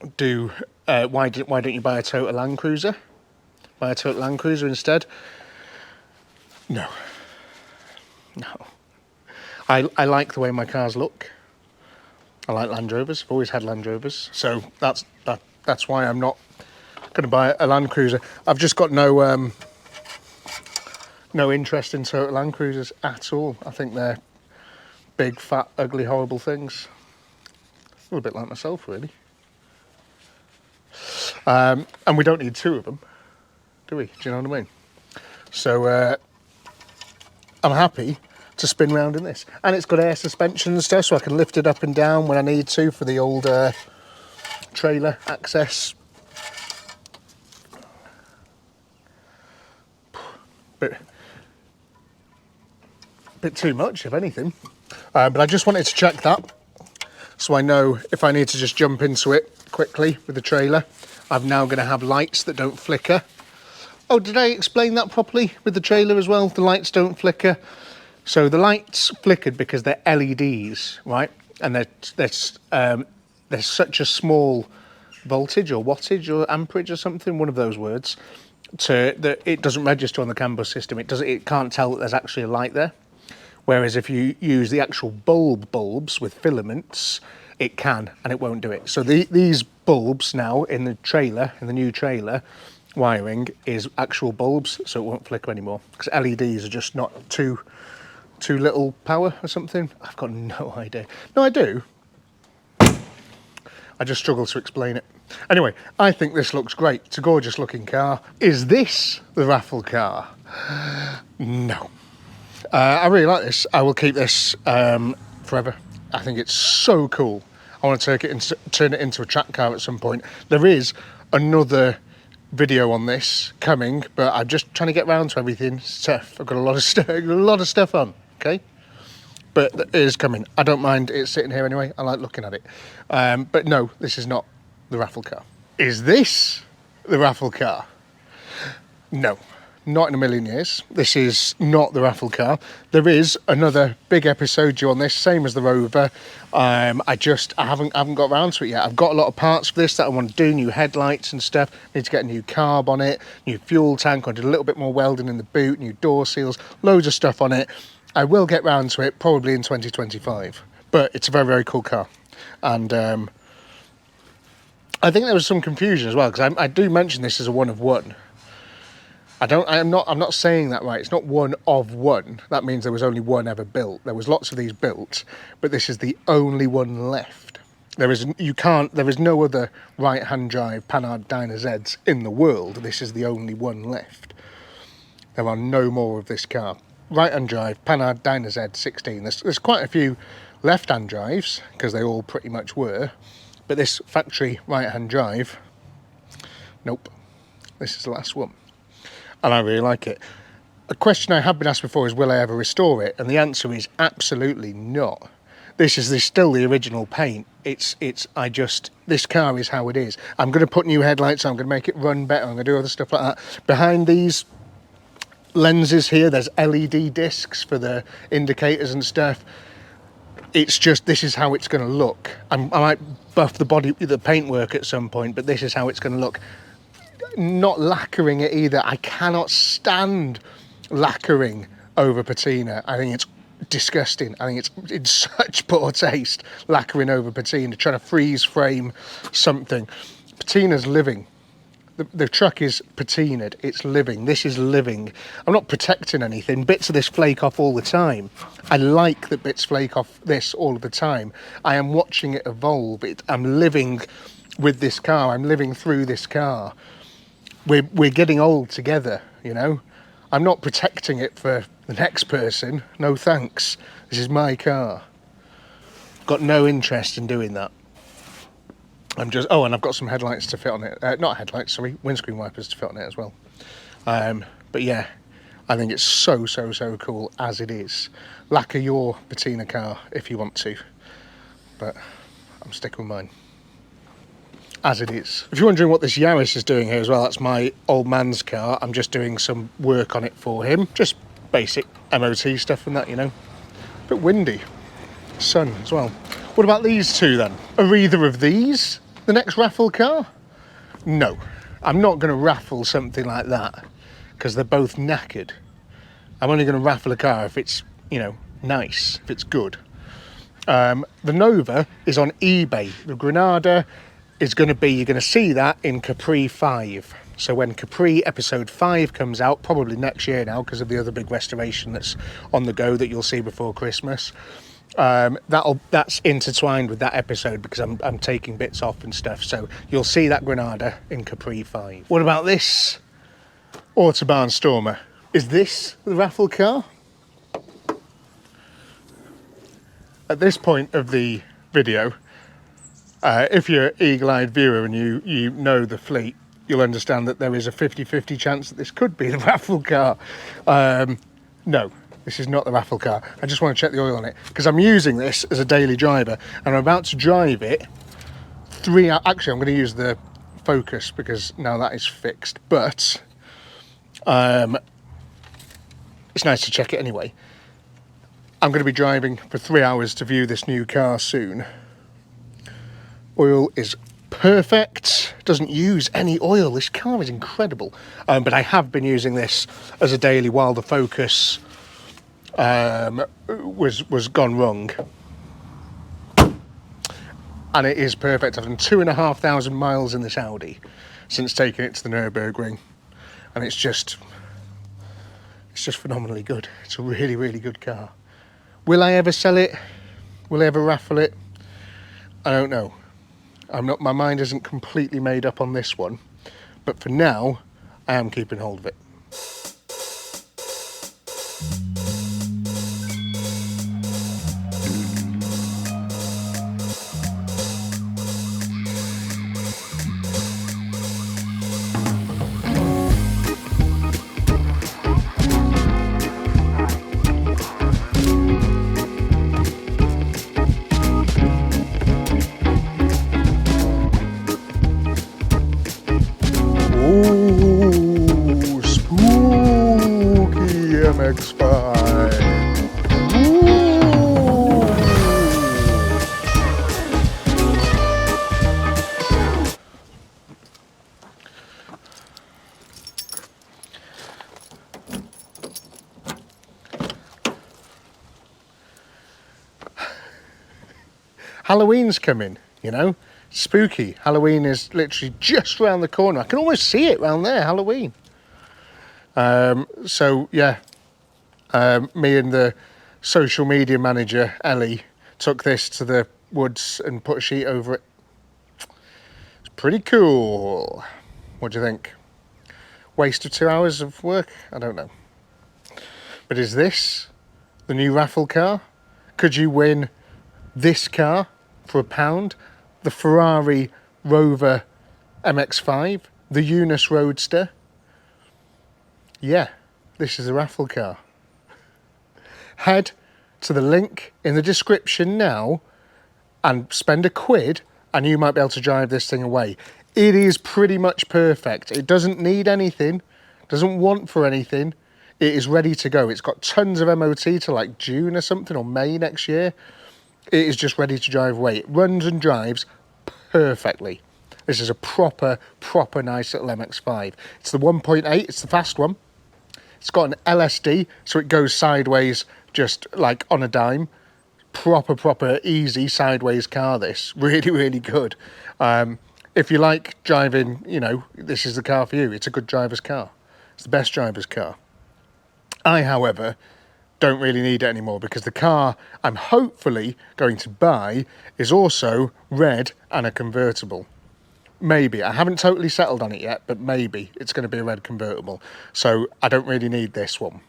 don't you buy a Toyota Land Cruiser? Buy a Toyota Land Cruiser instead? No. I like the way my cars look. I like Land Rovers. I've always had Land Rovers, so that's why I'm not going to buy a Land Cruiser. I've just got no interest in Toyota Land Cruisers at all. I think they're big, fat, ugly, horrible things. A little bit like myself, really. And we don't need two of them, do we? Do you know what I mean? So I'm happy to spin round in this. And it's got air suspension and stuff, so I can lift it up and down when I need to for the old trailer access. Bit too much, if anything. But I just wanted to check that, so I know if I need to just jump into it quickly with the trailer. I'm now going to have lights that don't flicker. Oh, did I explain that properly with the trailer as well? The lights don't flicker. So the lights flickered because they're LEDs, right? And they're such a small voltage or wattage or amperage or something, one of those words, that it doesn't register on the CAN bus system. It can't tell that there's actually a light there. Whereas if you use the actual bulbs with filaments, it can, and it won't do it. So these bulbs now in the trailer, in the new trailer, wiring is actual bulbs, so it won't flicker anymore. Because LEDs are just not too little power or something. I've got no idea. No, I do. I just struggle to explain it. Anyway, I think this looks great. It's a gorgeous looking car. Is this the Raffle car? No. I really like this. I will keep this forever. I think it's so cool. I want to turn it into a track car at some point. There is another video on this coming, but I'm just trying to get round to everything. Stuff. I've got a lot of stuff on. Okay, but it is coming. I don't mind it sitting here anyway. I like looking at it. But no, this is not the raffle car. Is this the raffle car? No. Not in a million years. This is not the raffle car. There is another big episode due on this, same as the Rover. I haven't got around to it yet. I've got a lot of parts for this that I want to do, new headlights and stuff. Need to get a new carb on it, new fuel tank. I did a little bit more welding in the boot, new door seals, loads of stuff on it. I will get round to it probably in 2025. But it's a very, very cool car. And I think there was some confusion as well, because I do mention this as a one of one. I'm not saying that right. It's not one of one. That means there was only one ever built. There was lots of these built, but this is the only one left. There is no other right-hand drive Panhard Dyna Zs in the world. This is the only one left. There are no more of this car. Right-hand drive Panhard Dyna Z 16. There's quite a few left-hand drives, because they all pretty much were, but this factory right-hand drive, nope. This is the last one. And I really like it. A question I have been asked before is, will I ever restore it? And the answer is absolutely not. This is still the original paint. This car is how it is. I'm going to put new headlights on, I'm going to make it run better, I'm going to do other stuff like that. Behind these lenses here, there's LED discs for the indicators and stuff. It's just, this is how it's going to look. I might buff the paintwork at some point, but this is how it's going to look. Not lacquering it either. I cannot stand lacquering over patina. I think it's disgusting. I think it's in such poor taste, lacquering over patina, trying to freeze frame something. Patina's living. The truck is patinaed. It's living. This is living. I'm not protecting anything. Bits of this flake off all the time. I like that bits flake off this all the time. I am watching it evolve. I'm living with this car. I'm living through this car. We're getting old together, you know. I'm not protecting it for the next person. No thanks. This is my car. Got no interest in doing that. And I've got some headlights to fit on it. Not headlights, sorry, windscreen wipers to fit on it as well. But yeah, I think it's so cool as it is. Lacquer your patina car if you want to, but I'm sticking with mine as it is. If you're wondering what this Yaris is doing here as well, that's my old man's car. I'm just doing some work on it for him. Just basic MOT stuff and that, you know. A bit windy. Sun as well. What about these two then? Are either of these the next raffle car? No. I'm not going to raffle something like that because they're both knackered. I'm only going to raffle a car if it's, you know, nice, if it's good. The Nova is on eBay. The Granada is going to be, you're going to see that in Capri 5. So when Capri episode 5 comes out, probably next year now because of the other big restoration that's on the go that you'll see before Christmas, that's intertwined with that episode because I'm taking bits off and stuff. So you'll see that Granada in Capri 5. What about this Autobahn Stormer? Is this the raffle car? At this point of the video, if you're an eagle-eyed viewer and you know the fleet, you'll understand that there is a 50-50 chance that this could be the raffle car. No, this is not the raffle car. I just want to check the oil on it because I'm using this as a daily driver and I'm about to drive it 3 hours. Actually, I'm going to use the Focus because now that is fixed, but it's nice to check it anyway. I'm going to be driving for 3 hours to view this new car soon. Oil is perfect, doesn't use any oil. This car is incredible. But I have been using this as a daily while the Focus was gone wrong. And it is perfect. I've done 2,500 miles in this Audi since taking it to the Nürburgring. And it's just phenomenally good. It's a really, really good car. Will I ever sell it? Will I ever raffle it? I don't know. My mind isn't completely made up on this one, but for now, I am keeping hold of it. MX-5. Ooh. Halloween's coming, you know, spooky. Halloween is literally just round the corner. I can almost see it round there, Halloween. So yeah, me and the social media manager, Ellie, took this to the woods and put a sheet over it. It's pretty cool. What do you think? Waste of 2 hours of work? I don't know. But is this the new Raffle car? Could you win this car for £1? The Ferrari Rover MX-5, the Eunice Roadster. Yeah, this is a Raffle car. Head to the link in the description now and spend £1 and you might be able to drive this thing away. It is pretty much perfect. It doesn't need anything, doesn't want for anything. It is ready to go. It's got tons of MOT to like June or something, or May next year. It is just ready to drive away. It runs and drives perfectly. This is a proper nice little MX-5. It's the 1.8, it's the fast one. It's got an LSD, so it goes sideways just like on a dime. Proper easy sideways car, this. Really good. If you like driving, you know, this is the car for you. It's a good driver's car. It's the best driver's car. I, however, don't really need it anymore because the car I'm hopefully going to buy is also red and a convertible. Maybe. I haven't totally settled on it yet, but maybe it's going to be a red convertible. So I don't really need this one.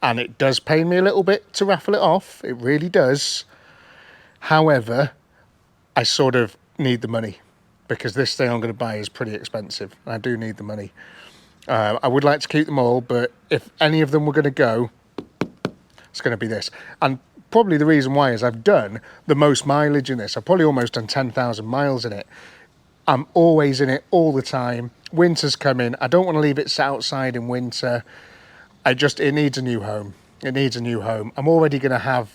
And it does pain me a little bit to raffle it off. It really does. However, I sort of need the money because this thing I'm going to buy is pretty expensive. I do need the money. I would like to keep them all, but if any of them were going to go, it's going to be this. And probably the reason why is I've done the most mileage in this. I've probably almost done 10,000 miles in it. I'm always in it all the time. Winter's coming. I don't want to leave it sat outside in winter. It needs a new home. It needs a new home. I'm already going to have,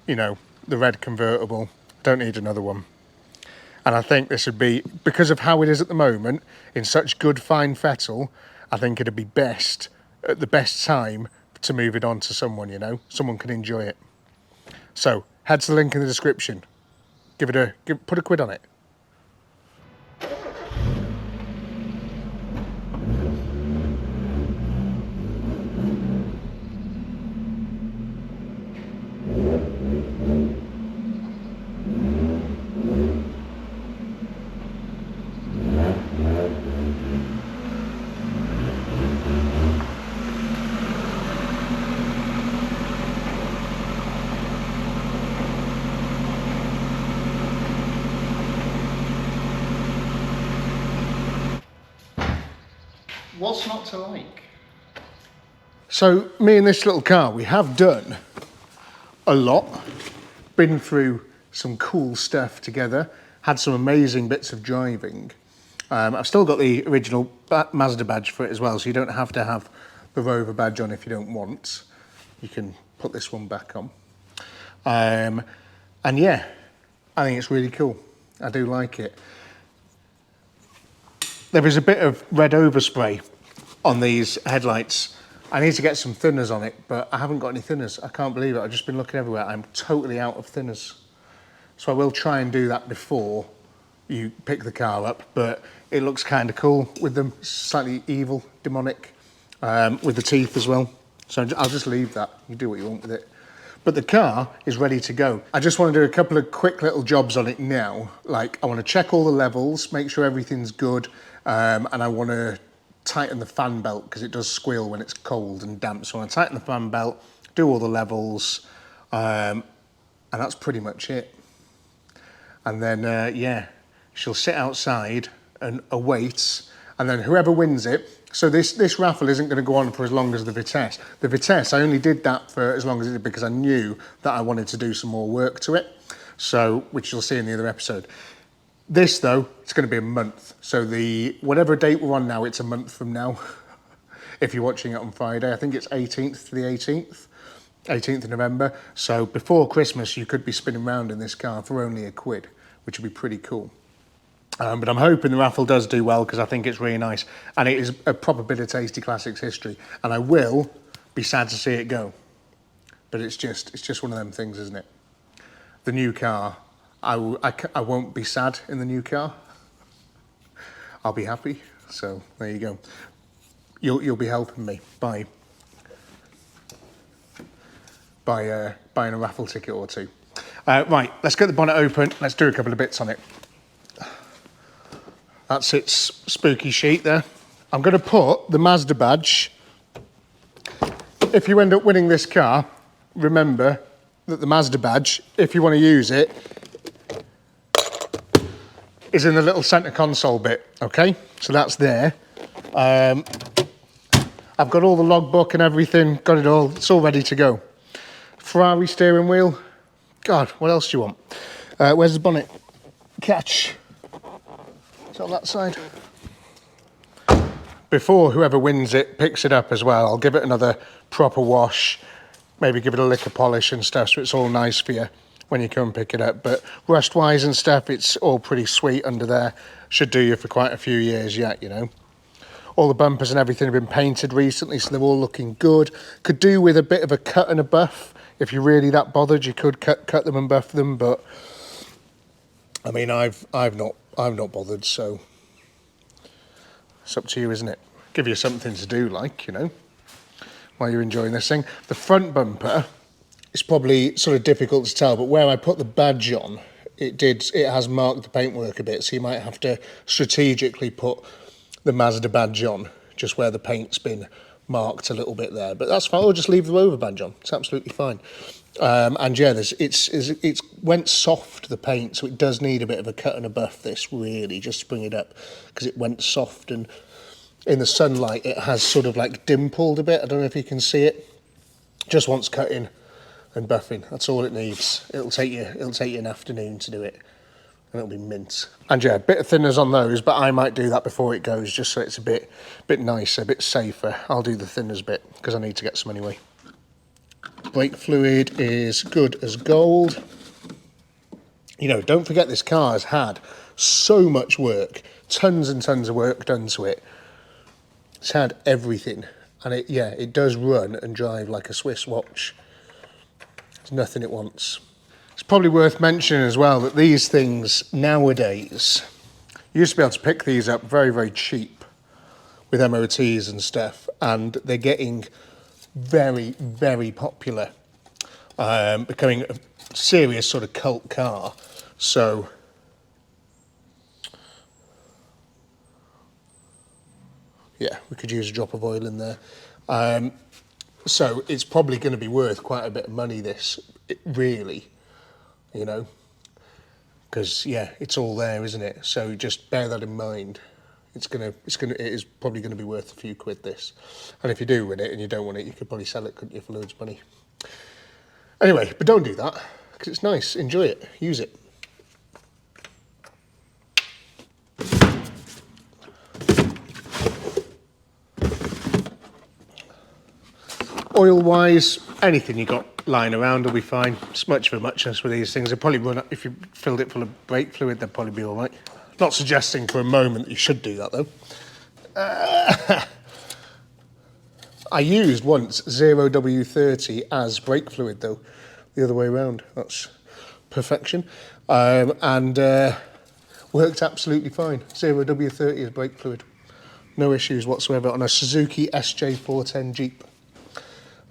you know, the red convertible. Don't need another one. And I think this would be, because of how it is at the moment, in such good fine fettle, I think it'd be best, at the best time, to move it on to someone, you know. Someone can enjoy it. So, head to the link in the description. Put £1 on it. What's not to like? So me and this little car, we have done a lot, been through some cool stuff together, had some amazing bits of driving. I've still got the original Mazda badge for it as well, so you don't have to have the Rover badge on if you don't want. You can put this one back on. And yeah, I think it's really cool. I do like it. There is a bit of red overspray on these headlights. I need to get some thinners on it, but I haven't got any thinners. I can't believe it. I've just been looking everywhere. I'm totally out of thinners. So I will try and do that before you pick the car up, but it looks kind of cool with them, slightly evil, demonic, with the teeth as well. So I'll just leave that. You do what you want with it. But the car is ready to go. I just want to do a couple of quick little jobs on it now. Like, I want to check all the levels, make sure everything's good, and I want to tighten the fan belt because it does squeal when it's cold and damp. So I want to tighten the fan belt, do all the levels, and that's pretty much it. And then, yeah, she'll sit outside and await, and then whoever wins it. So this raffle isn't going to go on for as long as the Vitesse. The Vitesse, I only did that for as long as it did because I knew that I wanted to do some more work to it. So, which you'll see in the other episode. This though, it's going to be a month. So whatever date we're on now, it's a month from now. if you're watching it on Friday. I think it's 18th to the 18th of November. So before Christmas, you could be spinning around in this car for only £1, which would be pretty cool. But I'm hoping the Raffle does do well because I think it's really nice. And it is a proper bit of Tasty Classics history. And I will be sad to see it go. But it's just one of them things, isn't it? The new car, I won't be sad in the new car. I'll be happy. So there you go. You'll be helping me by buying a Raffle ticket or two. Right, let's get the bonnet open. Let's do a couple of bits on it. That's its spooky sheet there. I'm going to put the Mazda badge. If you end up winning this car, remember that the Mazda badge, if you want to use it, is in the little centre console bit, okay? So that's there. I've got all the logbook and everything, got it all, it's all ready to go. Ferrari steering wheel. God, what else do you want? Where's the bonnet? Catch. It's on that side. Before whoever wins it picks it up as well, I'll give it another proper wash, maybe give it a lick of polish and stuff so it's all nice for you when you come pick it up. But rust-wise and stuff, it's all pretty sweet under there. Should do you for quite a few years yet, you know. All the bumpers and everything have been painted recently, so they're all looking good. Could do with a bit of a cut and a buff. If you're really that bothered, you could cut them and buff them, but I mean, I've not bothered, so it's up to you, isn't it? Give you something to do, like, you know, while you're enjoying this thing. The front bumper is probably sort of difficult to tell, but where I put the badge on, it has marked the paintwork a bit, so you might have to strategically put the Mazda badge on, just where the paint's been marked a little bit there. But that's fine, or just leave the Rover badge on, it's absolutely fine. And yeah, it's went soft, the paint, so it does need a bit of a cut and a buff, this, really, just to bring it up, because it went soft, and in the sunlight it has sort of like dimpled a bit. I don't know if you can see it. Just wants cutting and buffing, that's all it needs. It'll take you an afternoon to do it, and it'll be mint. And yeah, a bit of thinners on those, but I might do that before it goes, just so it's a bit nicer, a bit safer. I'll do the thinners bit, because I need to get some anyway. Brake fluid is good as gold. You know, don't forget this car has had so much work, tons and tons of work done to it. It's had everything, and it does run and drive like a Swiss watch. There's nothing it wants. It's probably worth mentioning as well that these things nowadays, you used to be able to pick these up very, very cheap with MOTs and stuff, and they're getting very, very popular, becoming a serious sort of cult car. So yeah, we could use a drop of oil in there. So it's probably going to be worth quite a bit of money, this, really, you know, because yeah, it's all there, isn't it? So just bear that in mind. It is probably going to be worth a few quid, this. And if you do win it and you don't want it, you could probably sell it, couldn't you, for loads of money? Anyway, but don't do that, because it's nice. Enjoy it. Use it. Oil-wise, anything you got lying around will be fine. It's much of a muchness with these things. They'll probably run up, if you filled it full of brake fluid, they'll probably be all right. Not suggesting for a moment that you should do that, though. I used once 0W30 as brake fluid, though, the other way around. That's perfection. And worked absolutely fine. 0W30 as brake fluid. No issues whatsoever on a Suzuki SJ410 Jeep.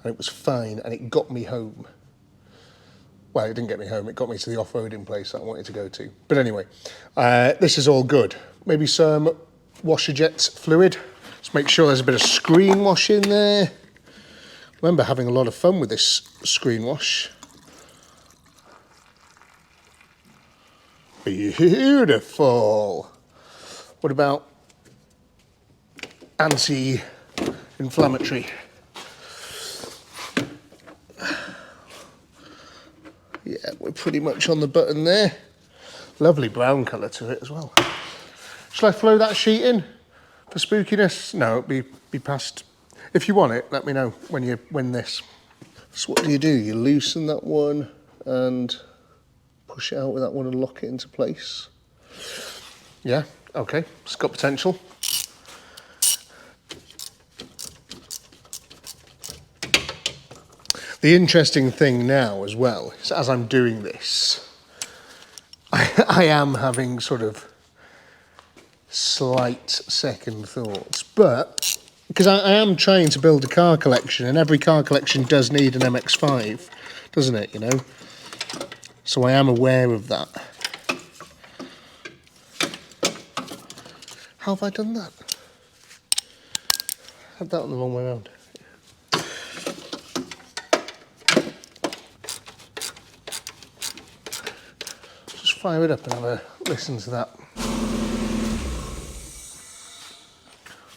And it was fine, and it got me home. Well, it didn't get me home, it got me to the off-roading place that I wanted to go to. But anyway, this is all good. Maybe some washer-jet fluid. Let's make sure there's a bit of screen wash in there. I remember having a lot of fun with this screen wash. Beautiful. What about anti-inflammatory? Yeah, we're pretty much on the button there. Lovely brown colour to it as well. Shall I throw that sheet in for spookiness? No, it'll be past If you want it, let me know when you win this. So what do? You loosen that one and push it out with that one and lock it into place. Yeah, okay, it's got potential. The interesting thing now as well is as I'm doing this, I am having sort of slight second thoughts, but because I am trying to build a car collection, and every car collection does need an MX-5, doesn't it, you know? So I am aware of that. How have I done that? I had that on the wrong way around. Just fire it up and have a listen to that.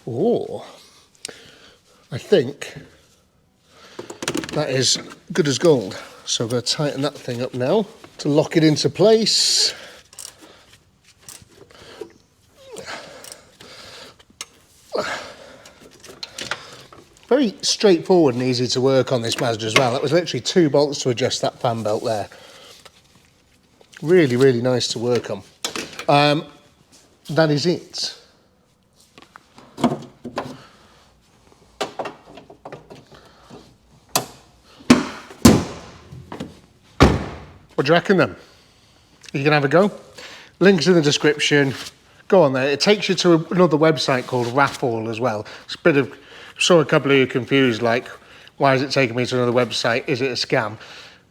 Oh, I think that is good as gold. So I'm going to tighten that thing up now to lock it into place. Very straightforward and easy to work on this Mazda as well. That was literally 2 bolts to adjust that fan belt there. Really, really nice to work on. That is it. What do you reckon then? You can have a go. Links in the description. Go on there. It takes you to another website called Raffle as well. It's a bit of, saw a couple of you confused, like, why is it taking me to another website? Is it a scam?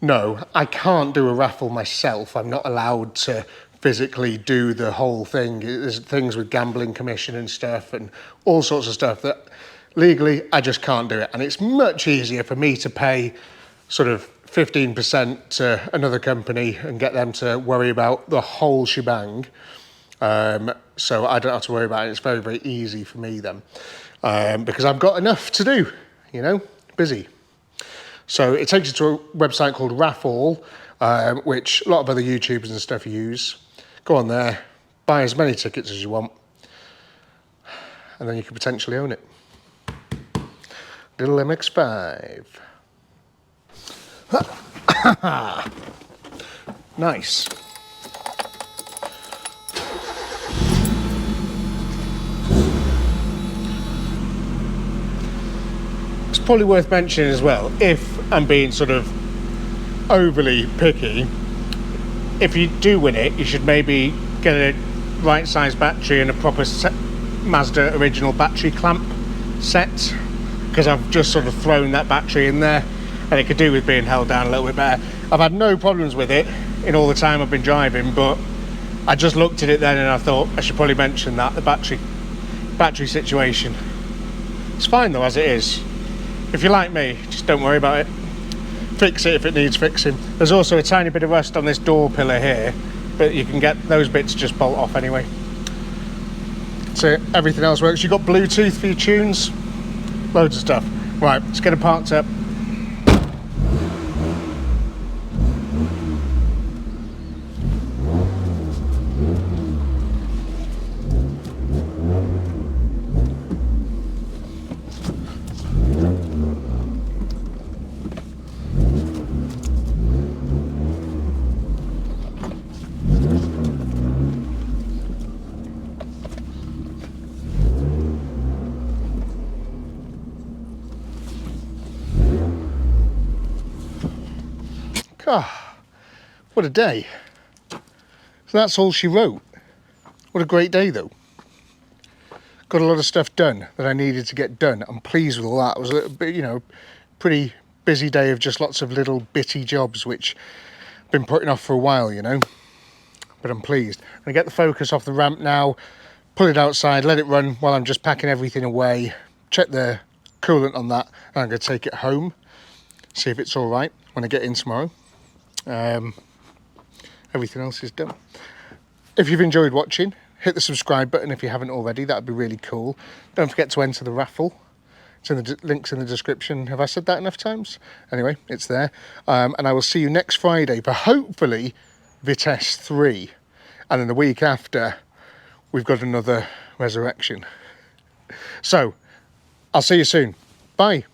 No, I can't do a raffle myself. I'm not allowed to physically do the whole thing. There's things with gambling commission and stuff and all sorts of stuff that legally I just can't do it. And it's much easier for me to pay sort of 15% to another company and get them to worry about the whole shebang. So I don't have to worry about it. It's very, very easy for me then, because I've got enough to do, you know, busy. So it takes you to a website called Raffle, which a lot of other YouTubers and stuff use. Go on there, buy as many tickets as you want, and then you could potentially own it. Little MX-5. Nice. It's probably worth mentioning as well, if I'm being sort of overly picky, if you do win it, you should maybe get a right size battery and a proper Mazda original battery clamp set, because I've just sort of thrown that battery in there and it could do with being held down a little bit better. I've had no problems with it in all the time I've been driving, but I just looked at it then and I thought I should probably mention that, the battery situation. It's fine though as it is. If you're like me, just don't worry about it. Fix it if it needs fixing. There's also a tiny bit of rust on this door pillar here, but you can get those bits just bolt off anyway. So everything else works. You've got Bluetooth for your tunes, loads of stuff. Right, let's get it parked up. Ah, what a day. So that's all she wrote. What a great day though. Got a lot of stuff done that I needed to get done. I'm pleased with all that. It was a little bit, you know, pretty busy day of just lots of little bitty jobs which I've been putting off for a while, you know. But I'm pleased. I'm gonna get the Focus off the ramp now, pull it outside, let it run while I'm just packing everything away, check the coolant on that, and I'm gonna take it home, see if it's all right when I get in tomorrow. Everything else is done. If you've enjoyed watching, hit the subscribe button if you haven't already. That'd be really cool. Don't forget to enter the raffle. It's in the links in the description. Have I said that enough times? Anyway, it's there. And I will see you next Friday for hopefully Vitesse 3. And then the week after, we've got another resurrection. So, I'll see you soon. Bye.